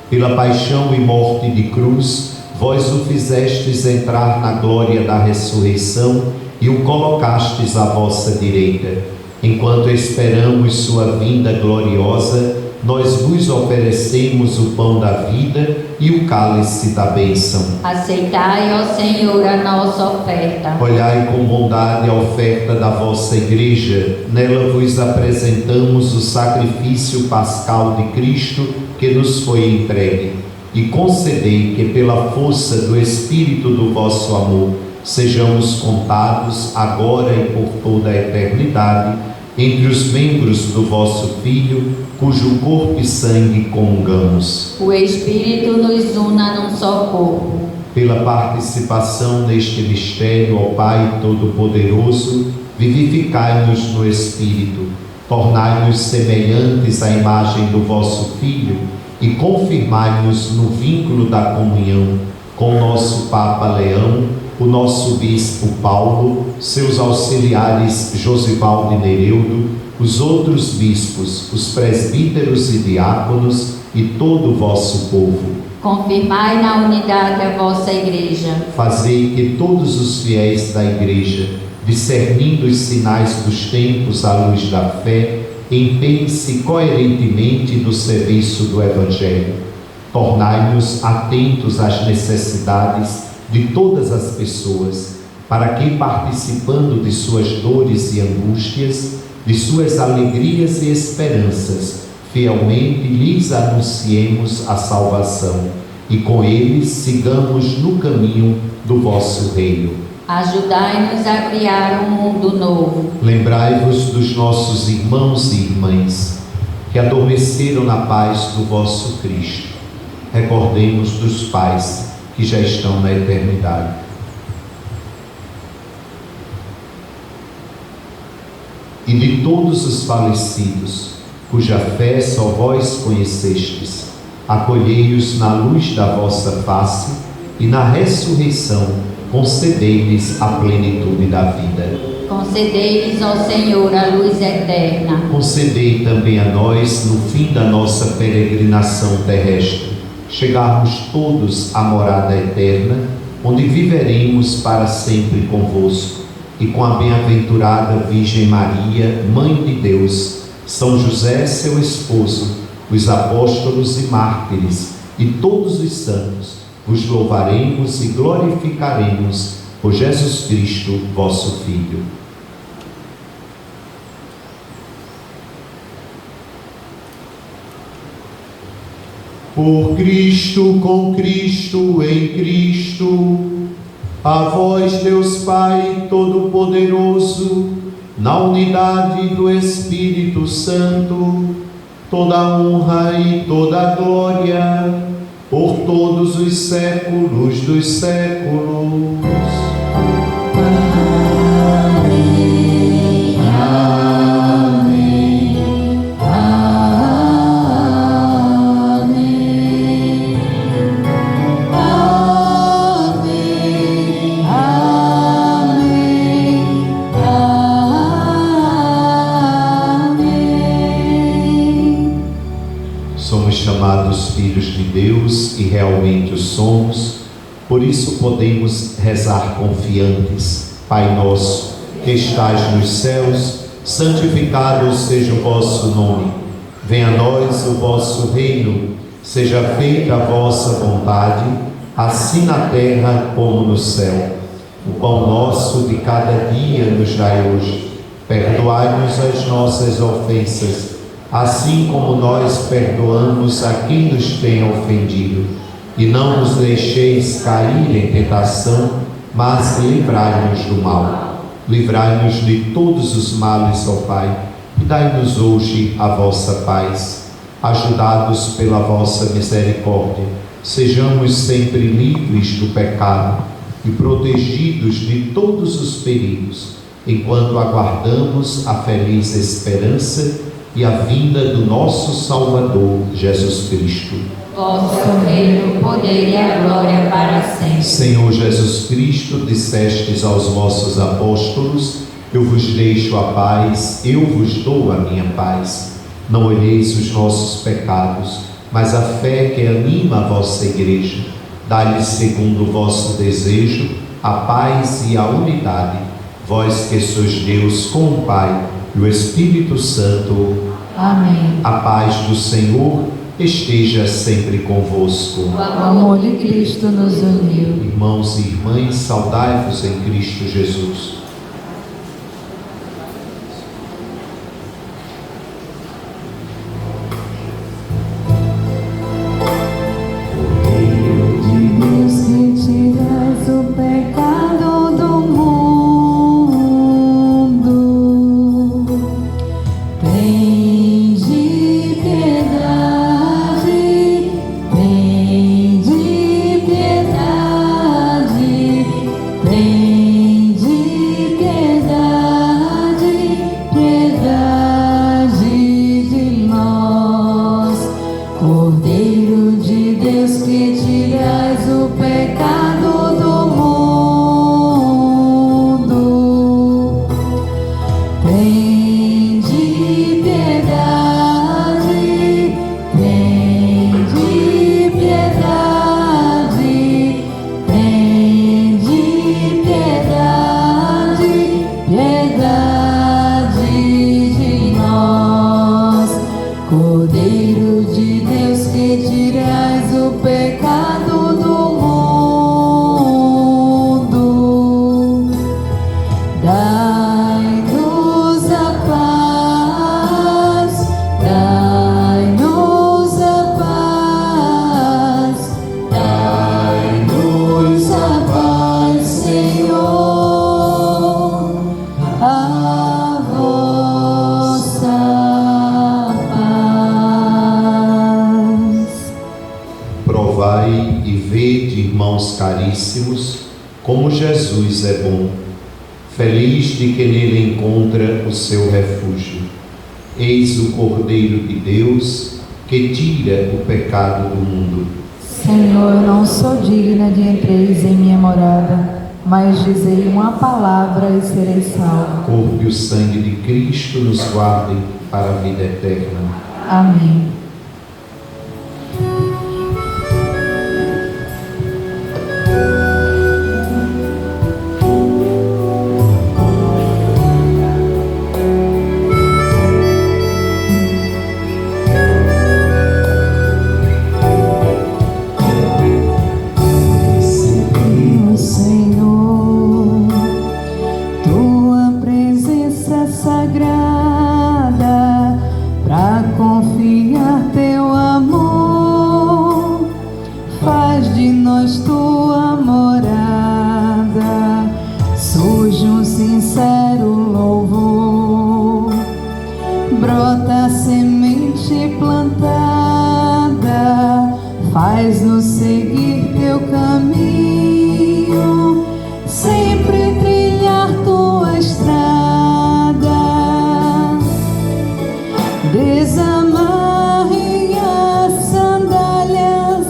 Pela paixão e morte de cruz, vós o fizestes entrar na glória da ressurreição e o colocastes à vossa direita. Enquanto esperamos sua vinda gloriosa, nós vos oferecemos o pão da vida e o cálice da bênção. Aceitai, ó Senhor, a nossa oferta. Olhai com bondade a oferta da vossa Igreja. Nela vos apresentamos o sacrifício pascal de Cristo que nos foi entregue. E concedei que, pela força do Espírito do vosso amor, sejamos contados, agora e por toda a eternidade, entre os membros do vosso Filho, cujo corpo e sangue comungamos. O Espírito nos una num só corpo. Pela participação neste mistério, ó Pai Todo-Poderoso, vivificai-nos no Espírito, tornai-nos semelhantes à imagem do vosso Filho e confirmai-nos no vínculo da comunhão com o nosso Papa Leão, o nosso Bispo Paulo, seus auxiliares Josivaldo e Nereudo, os outros bispos, os presbíteros e diáconos e todo o vosso povo. Confirmai na unidade a vossa Igreja. Fazei que todos os fiéis da Igreja, discernindo os sinais dos tempos à luz da fé, empenhem-se coerentemente no serviço do Evangelho. Tornai-nos atentos às necessidades de todas as pessoas, para que, participando de suas dores e angústias, de suas alegrias e esperanças, fielmente lhes anunciemos a salvação e com eles sigamos no caminho do vosso reino. Ajudai-nos a criar um mundo novo. Lembrai-vos dos nossos irmãos e irmãs que adormeceram na paz do vosso Cristo. Recordemos dos pais que já estão na eternidade. E de todos os falecidos, cuja fé só vós conhecestes, acolhei-os na luz da vossa face e na ressurreição concedei-lhes a plenitude da vida. Concedei-lhes, ó Senhor, a luz eterna. Concedei também a nós, no fim da nossa peregrinação terrestre, chegarmos todos à morada eterna, onde viveremos para sempre convosco, e com a bem-aventurada Virgem Maria, Mãe de Deus, São José, seu esposo, os apóstolos e mártires, e todos os santos, vos louvaremos e glorificaremos por Jesus Cristo, vosso Filho. Por Cristo, com Cristo, em Cristo, a vós, Deus Pai Todo-Poderoso, na unidade do Espírito Santo, toda a honra e toda a glória, por todos os séculos dos séculos. Amém. Amém. Amém. Amém. Amém. Somos chamados filhos de Deus e realmente o somos, por isso podemos rezar confiantes. Pai nosso, que estais nos céus, santificado seja o vosso nome. Venha a nós o vosso reino, seja feita a vossa vontade, assim na terra como no céu. O pão nosso de cada dia nos dai hoje. Perdoai-nos as nossas ofensas, assim como nós perdoamos a quem nos tem ofendido. E não nos deixeis cair em tentação, mas livrai-nos do mal. Livrai-nos de todos os males, ó Pai, e dai-nos hoje a vossa paz. Ajudados pela vossa misericórdia, sejamos sempre livres do pecado e protegidos de todos os perigos, enquanto aguardamos a feliz esperança e a vinda do nosso Salvador, Jesus Cristo. Vosso é o reino, o poder e a glória para sempre. Senhor Jesus Cristo, dissestes aos vossos apóstolos: eu vos deixo a paz, eu vos dou a minha paz. Não olheis os nossos pecados, mas a fé que anima a vossa Igreja. Dai-lhes, segundo o vosso desejo, a paz e a unidade. Vós que sois Deus com o Pai e o Espírito Santo. Amém. A paz do Senhor esteja sempre convosco. O amor de Cristo nos uniu. Irmãos e irmãs, saudai-vos em Cristo Jesus. Provai e vede, irmãos caríssimos, como Jesus é bom. Feliz de que nele encontra o seu refúgio. Eis o Cordeiro de Deus, que tira o pecado do mundo. Senhor, eu não sou digna de entreis em minha morada, mas dizei uma palavra e serei salvo. O corpo e o sangue de Cristo nos guardem para a vida eterna. Amém. Brota semente plantada, faz-nos seguir teu caminho, sempre trilhar tua estrada. Desamarre as sandálias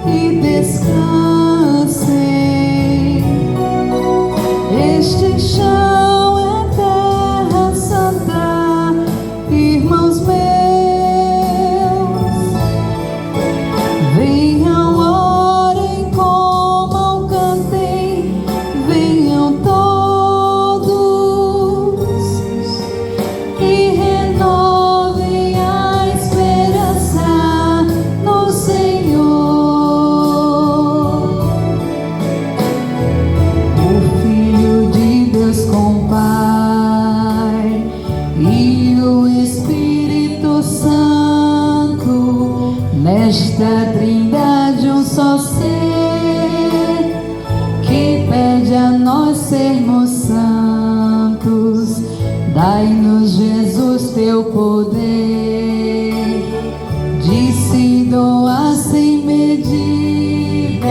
e descansem. Este chão é terra santa, irmãos meus. Venham, orem, comam, cantem, venham todos e renovem a esperança no Senhor. O Filho de Deus com Pai e o Espírito Santo, nesta trindade um só ser, que pede a nós sermos santos. Dai-nos, Jesus, teu poder de se doar sem medida.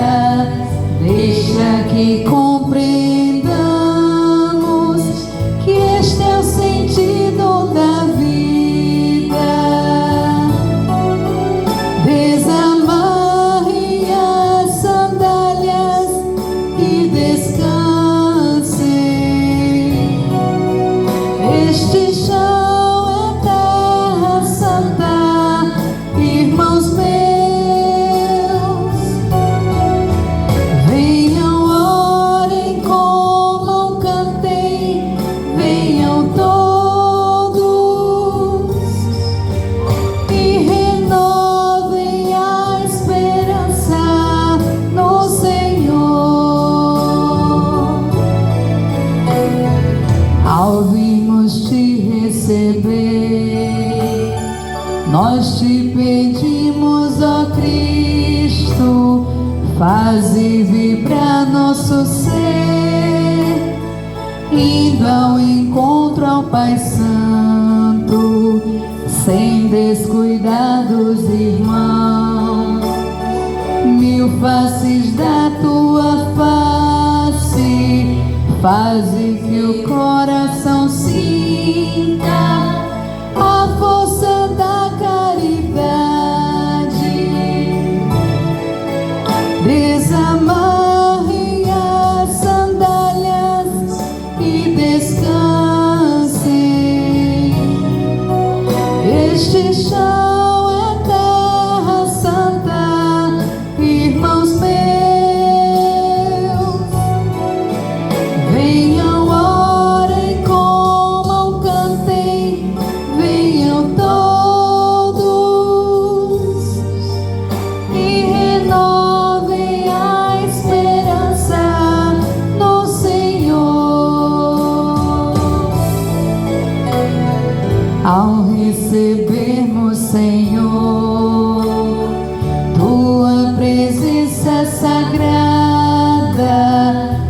Deixa que compreendamos que este é o sentido da vida. Desamarre as sandálias e descansem. Este chão é terra santa, irmãos meus. Venham, orem, com Nós te pedimos, ó Cristo, faze vibrar nosso ser, indo ao encontro ao Pai Santo, sem descuidar dos irmãos. Mil faces da tua face, faze que o coração sinta a força da caridade. Desamarre as sandálias e descansem. Este chão é terra santa, irmãos meus. Venham, orem, comam, cantem, venham todos e renovem a esperança no Senhor. Ao recebermos, Senhor, tua presença sagrada,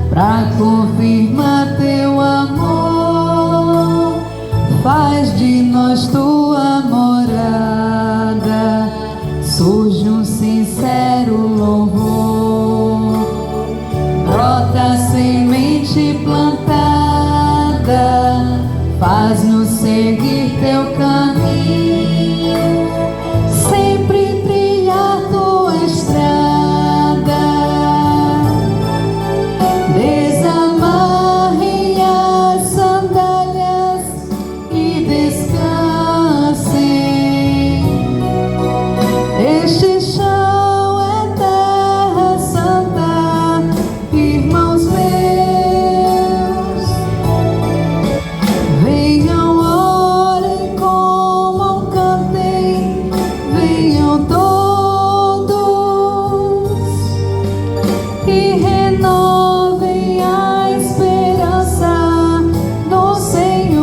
pra confirmar teu amor, faz de nós tua morada, surge um sincero louvor, brota semente plantada, faz-nos seguir teu caminho, sempre trilhar tua estrada. Desamarre as sandálias e descansem. Este chão é terra santa, irmãos meus. Venham, orem, comam, cantem, venham todos e renovem a esperança no Senhor.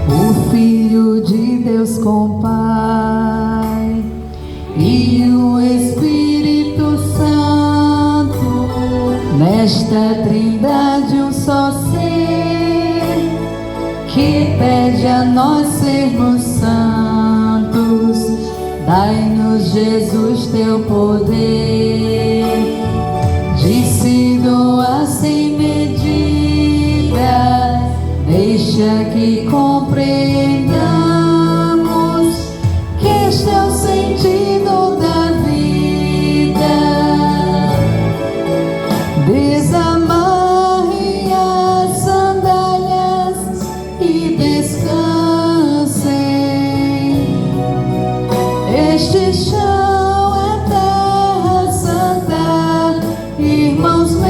O Filho de Deus com Pai e o Espírito Santo, nesta trindade um só ser, que pede a nós sermos santos. Dai-nos, Jesus, teu poder, de se doar sem medida. Deixa que compreendamos que este é o sentido da vida. Desamarre as sandálias e descansem. Este chão é terra santa, irmãos meus.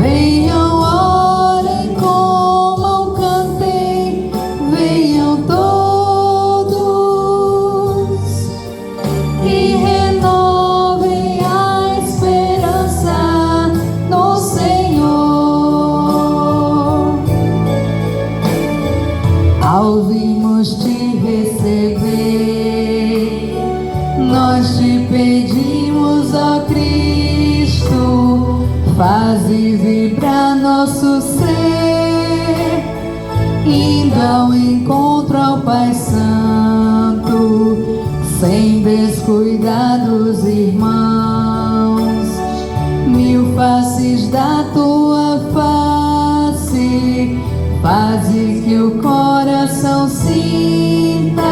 Venham, orem, comam, cantem, venham todos e renovem a esperança no Senhor. Ao virmos te receber, nós te pedimos, ó Cristo, faze vibrar nosso ser, indo ao encontro ao Pai Santo, sem descuidar dos irmãos. Mil faces da tua face, faze que o coração sinta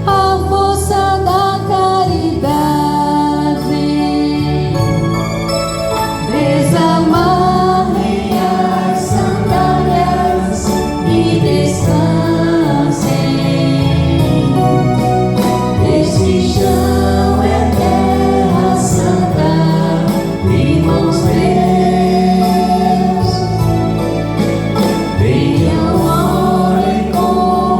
a força da caridade. Desamarre as sandálias e descansem. Este chão é terra santa, irmãos meus. Venham, orem, comam,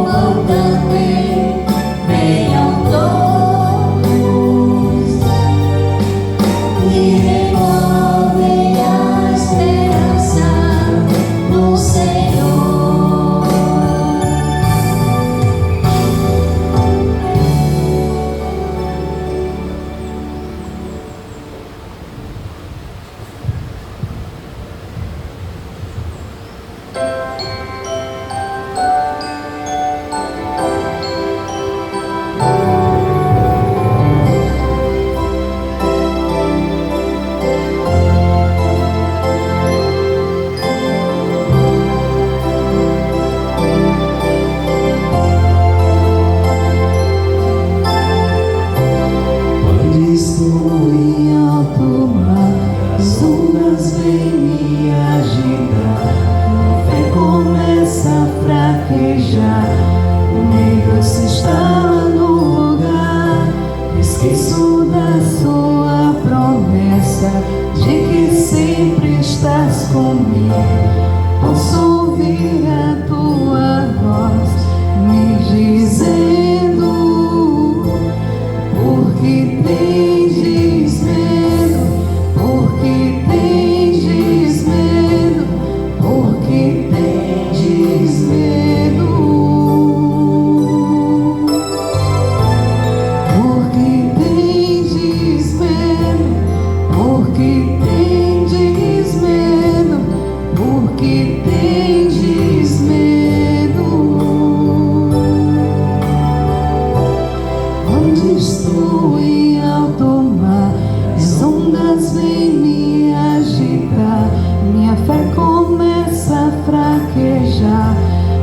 estou em alto mar, as ondas vêm me agitar, minha fé começa a fraquejar,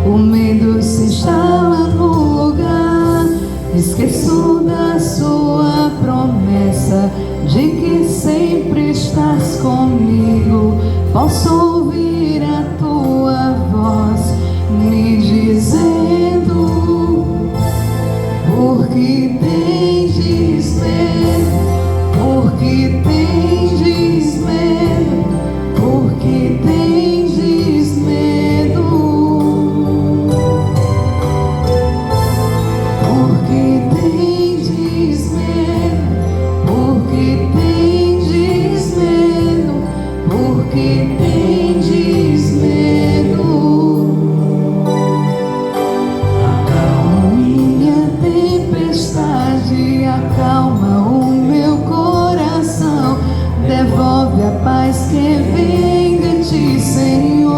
o medo se instala no lugar, esqueço da sua promessa, de que sempre estás comigo, posso ouvir a tua voz, me dizendo, porque tendes medo, porque tendes medo, porque tendes medo, porque tendes medo, porque tendes medo, porque tendes medo. Acalma minha tempestade, acalma o meu coração, devolve a paz que vem de ti, Senhor.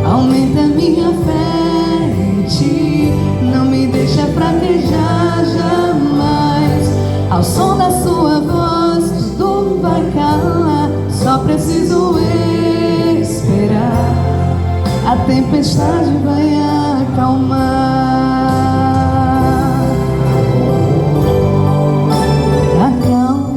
Aumenta minha fé em ti, não me deixa fraquejar jamais. Ao som da sua voz tudo vai calar, só preciso esperar, a tempestade vai acalmar. Acalma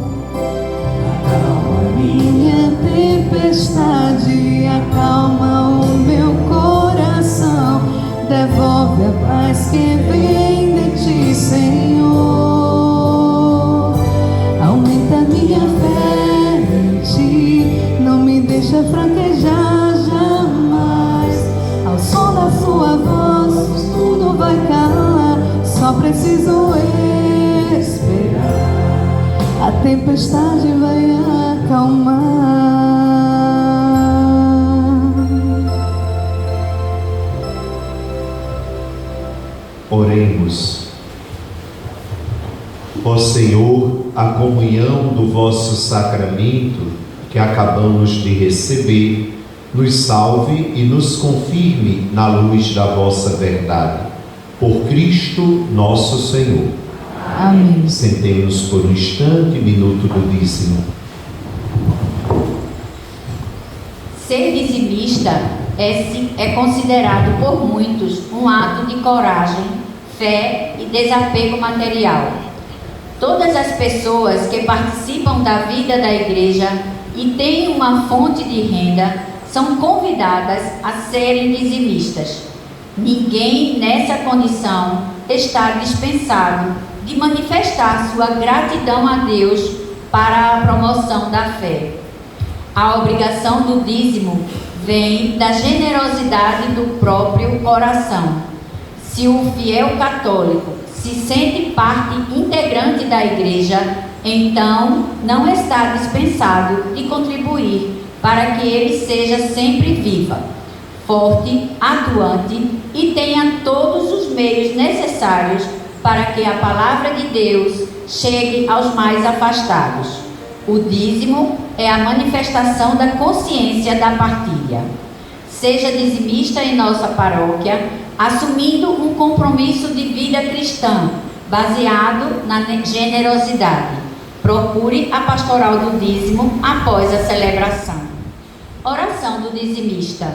minha tempestade, acalma o meu coração, devolve a paz que vem de ti, Senhor. Aumenta minha fé em ti, não me deixa fraquejar jamais. Ao som da sua voz tudo vai calar, só preciso esperar, a tempestade vai acalmar. Oremos. Ó Senhor, a comunhão do vosso sacramento que acabamos de receber, nos salve e nos confirme na luz da vossa verdade. Por Cristo nosso Senhor. Amém. Sentemos por um instante, minuto do dízimo. Ser dizimista é considerado por muitos um ato de coragem, fé e desapego material. Todas as pessoas que participam da vida da igreja e têm uma fonte de renda são convidadas a serem dizimistas. Ninguém nessa condição está dispensado de manifestar sua gratidão a Deus para a promoção da fé. A obrigação do dízimo vem da generosidade do próprio coração. Se o fiel católico se sente parte integrante da igreja, então não está dispensado de contribuir para que ele seja sempre viva, forte, atuante e tenha todos os meios necessários para que a palavra de Deus chegue aos mais afastados. O dízimo é a manifestação da consciência da partilha. Seja dizimista em nossa paróquia, assumindo um compromisso de vida cristã, baseado na generosidade. Procure a pastoral do dízimo após a celebração. Oração do dizimista.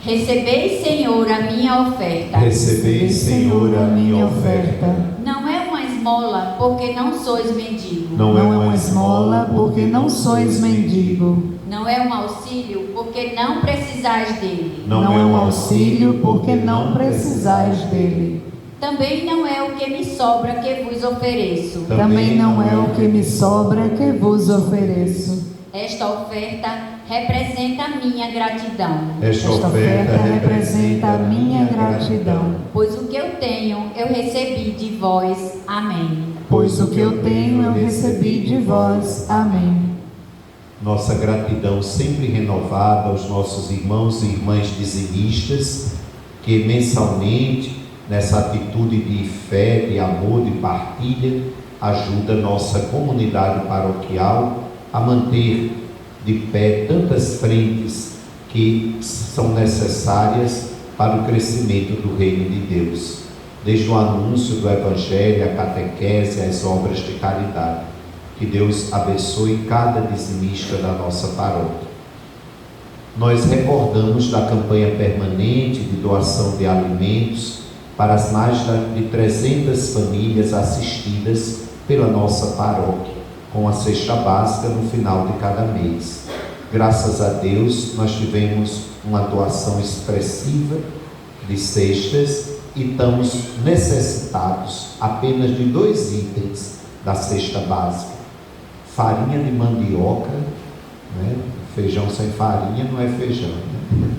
Recebei, Senhor, a minha oferta. Recebei, Senhor, a minha oferta. Não é uma esmola, porque não sois mendigo. Não Não é uma esmola, porque não sois mendigo. Não é um auxílio, porque não precisais dele. Não é um auxílio, porque não precisais dele. Também não é o que me sobra que vos ofereço. Também não é o que me sobra que vos ofereço. Esta oferta representa a minha gratidão. Esta Esta oferta representa a minha gratidão. Pois o que eu tenho, eu recebi de vós. Amém. Pois o que eu tenho, eu recebi de vós. Amém. Nossa gratidão sempre renovada aos nossos irmãos e irmãs dizimistas, que mensalmente, nessa atitude de fé, de amor, de partilha, ajuda nossa comunidade paroquial a manter de pé tantas frentes que são necessárias para o crescimento do reino de Deus. desde o anúncio do Evangelho, a catequese, as obras de caridade. Que Deus abençoe cada dizimista da nossa paróquia. Nós recordamos da campanha permanente de doação de alimentos para as mais de 300 famílias assistidas pela nossa paróquia, com a cesta básica no final de cada mês. Graças a Deus, nós tivemos uma doação expressiva de cestas e estamos necessitados apenas de 2 itens da cesta básica: farinha de mandioca, né? Feijão sem farinha não é feijão, né?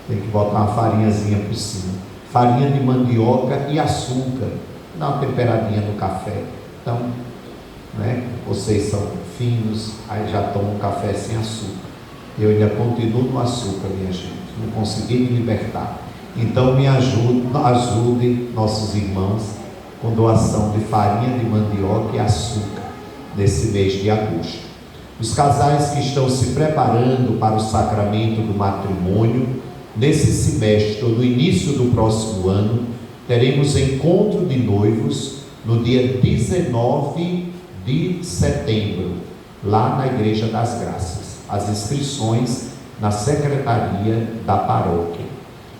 Tem que botar uma farinhazinha por cima. Farinha de mandioca e açúcar, dá uma temperadinha no café. Então, né, vocês são finos, aí já tomam café sem açúcar. Eu ainda continuo no açúcar, minha gente, não consegui me libertar. Então me ajude nossos irmãos com doação de farinha de mandioca e açúcar nesse mês de agosto. Os casais que estão se preparando para o sacramento do matrimônio, nesse semestre ou no início do próximo ano, teremos encontro de noivos no dia 19 de setembro, lá na Igreja das Graças. As inscrições na secretaria da paróquia.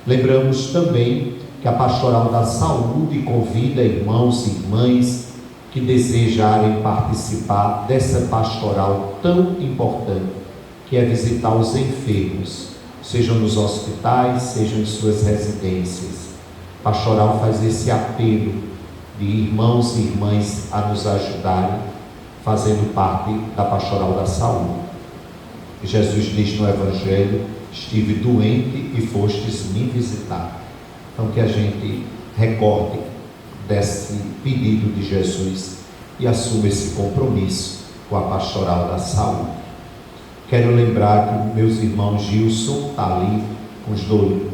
Lembramos também que a Pastoral da Saúde convida irmãos e irmãs que desejarem participar dessa pastoral tão importante, que é visitar os enfermos, sejam nos hospitais, sejam em suas residências. A pastoral faz esse apelo de irmãos e irmãs a nos ajudarem, fazendo parte da Pastoral da Saúde. Jesus diz no Evangelho: estive doente e fostes me visitar. Então que a gente recorde desse pedido de Jesus e assuma esse compromisso com a Pastoral da Saúde. Quero lembrar que meus irmãos Gilson está ali com os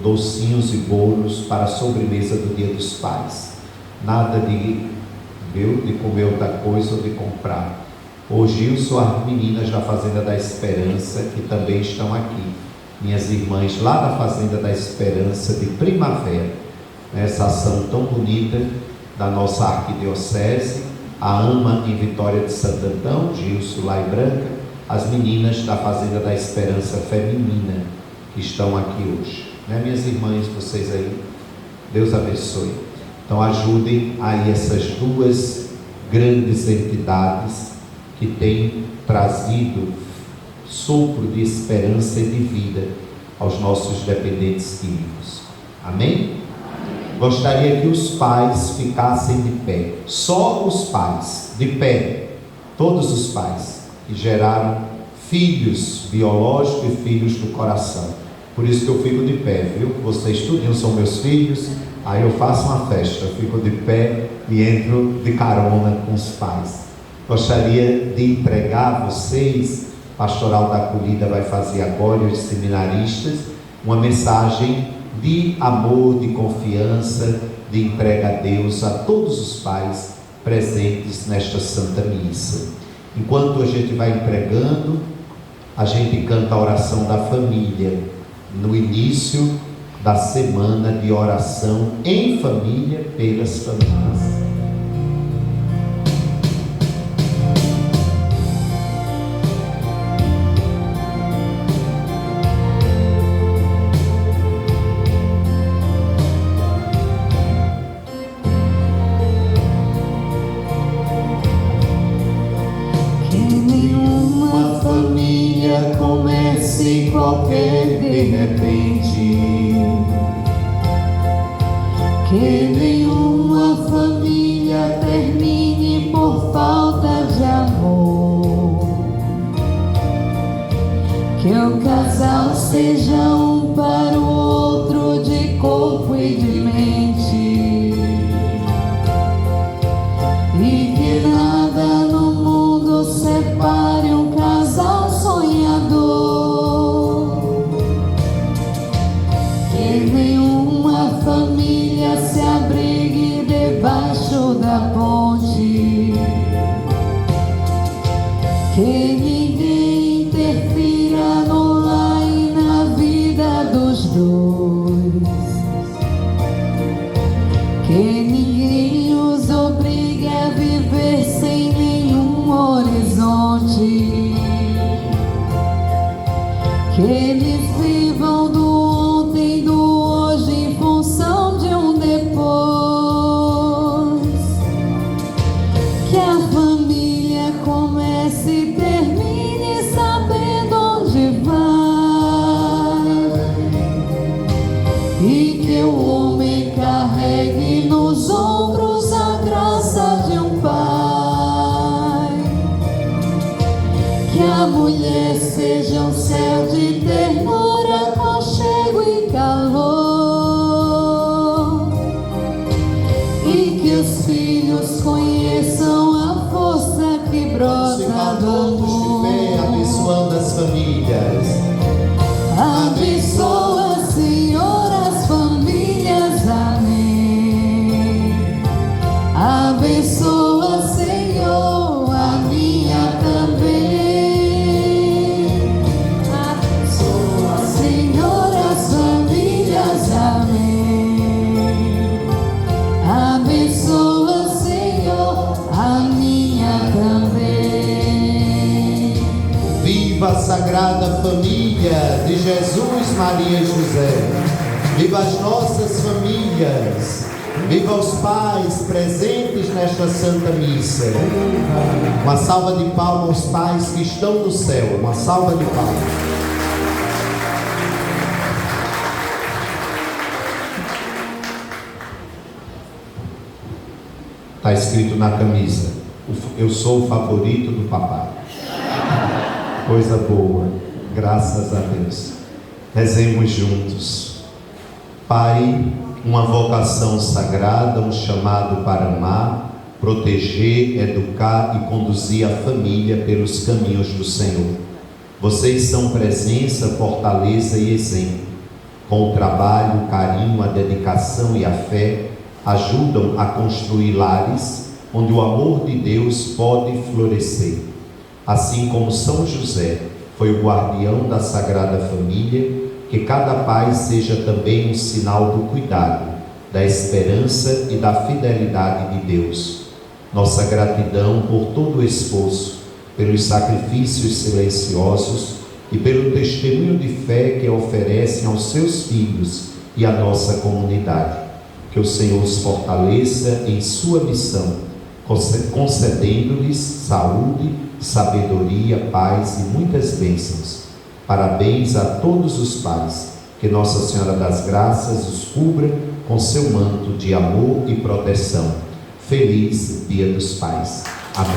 docinhos e bolos para a sobremesa do Dia dos Pais. Nada de comer outra coisa ou de comprar. O Gilson, as meninas da Fazenda da Esperança, que também estão aqui, minhas irmãs lá da Fazenda da Esperança de Primavera, nessa ação tão bonita da nossa arquidiocese, a AMA em Vitória de Santo Antão, Gilson lá em Branca, as meninas da Fazenda da Esperança Feminina, que estão aqui hoje, né, minhas irmãs, vocês aí, Deus abençoe. Então ajudem aí essas duas grandes entidades que têm trazido sopro de esperança e de vida aos nossos dependentes químicos. Amém? Gostaria que os pais ficassem de pé, só os pais, de pé, todos os pais que geraram filhos biológicos e filhos do coração. Por isso que eu fico de pé, viu? Vocês tudinho são meus filhos, aí eu faço uma festa, eu fico de pé e entro de carona com os pais. Gostaria de entregar a vocês, Pastoral da Acolhida vai fazer agora, os seminaristas, uma mensagem de amor, de confiança, de entrega a Deus, a todos os pais presentes nesta Santa Missa. Enquanto a gente vai entregando, a gente canta a oração da família, no início da semana de oração em família pelas famílias. Qualquer de repente, que nenhuma família termine por falta de amor, que o casal seja um para o outro de corpo e de mente, e que nada no mundo separe um casal sonhador. mulher seja um céu de ternura, aconchego e calor, e que os filhos conheçam a força que brota do amor. De pé, abençoando as famílias. Abençoa, Senhor, as famílias, amém. Abençoa, Senhor, a minha também. Abençoa, Senhor, as famílias, amém. Abençoa, Senhor, a minha também. Viva a Sagrada Família de Jesus, Maria e José. Viva as nossas famílias. Viva os pais presentes nesta Santa Missa. Uma salva de palmas aos pais que estão no céu. Uma salva de palmas. Está escrito na camisa: eu sou o favorito do papai. Coisa boa, graças a Deus. Rezemos juntos. Pai, uma vocação sagrada, um chamado para amar, proteger, educar e conduzir a família pelos caminhos do Senhor. Vocês são presença, fortaleza e exemplo. Com o trabalho, o carinho, a dedicação e a fé, ajudam a construir lares onde o amor de Deus pode florescer. Assim como São José foi o guardião da Sagrada Família, que cada pai seja também um sinal do cuidado, da esperança e da fidelidade de Deus. Nossa gratidão por todo o esforço, pelos sacrifícios silenciosos e pelo testemunho de fé que oferecem aos seus filhos e à nossa comunidade. Que o Senhor os fortaleça em sua missão, concedendo-lhes saúde, sabedoria, paz e muitas bênçãos. Parabéns a todos os pais. Que Nossa Senhora das Graças os cubra com seu manto de amor e proteção. Feliz Dia dos Pais. Amém.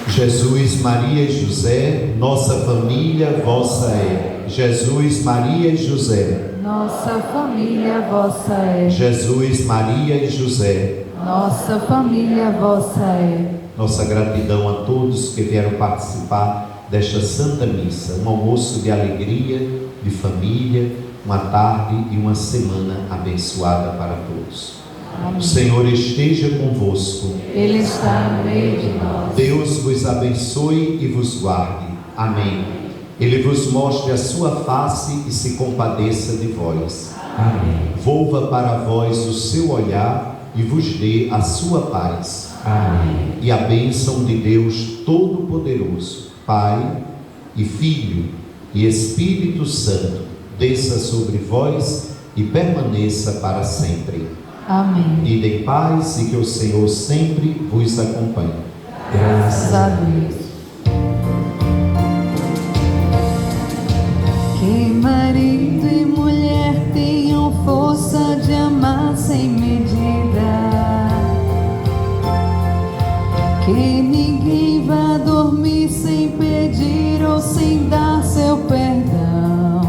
Jesus, Maria e José, nossa família vossa é. Jesus, Maria e José, Nossa família vossa é. Jesus, Maria e José, Nossa família vossa é. nossa gratidão a todos que vieram participar desta Santa Missa, um almoço de alegria, de família, uma tarde e uma semana abençoada para todos. Amém. O Senhor esteja convosco. Ele está no meio de nós. Deus vos abençoe e vos guarde. Amém. Ele vos mostre a sua face e se compadeça de vós. Amém. Volva para vós o seu olhar e vos dê a sua paz. Amém. E a bênção de Deus Todo-Poderoso, Pai e Filho e Espírito Santo, desça sobre vós e permaneça para sempre. Amém. Ide em paz e que o Senhor sempre vos acompanhe. Graças a Deus. Que marido e mulher tenham força de amar sem medida. Que ninguém vá dormir sem pedir ou sem dar seu perdão.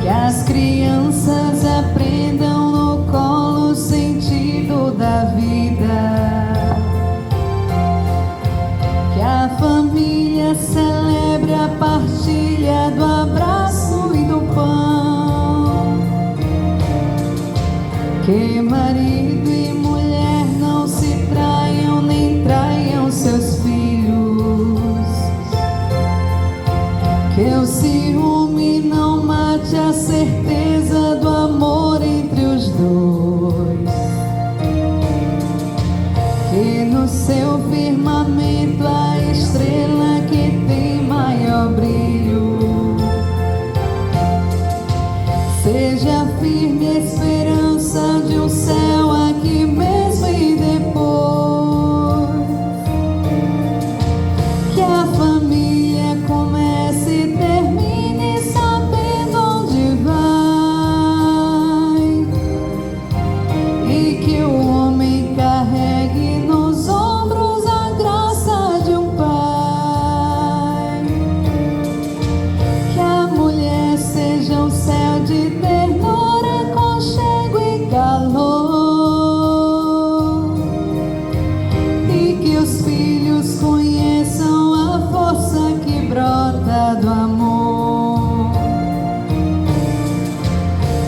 Que as crianças aprendam no colo o sentido da vida. Que a família celebre a partilha do abraço e do pão. Que marido e mulher não se traiam nem traiam seus filhos. Que o ciúme não mate a certeza do amor entre os dois. Que no seu firmamento a estrela que tem maior brilho seja firme a esperança de um céu aqui mesmo e depois. Que a família comece e termine sabendo onde vai. E que o homem carregue nos olhos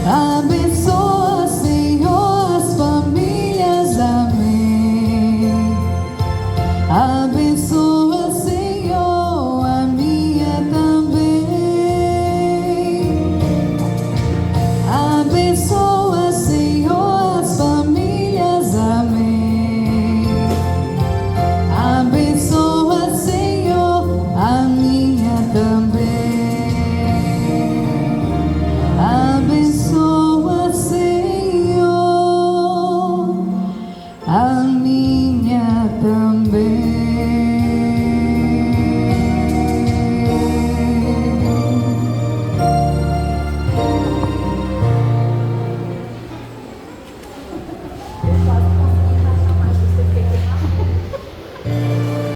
abençoe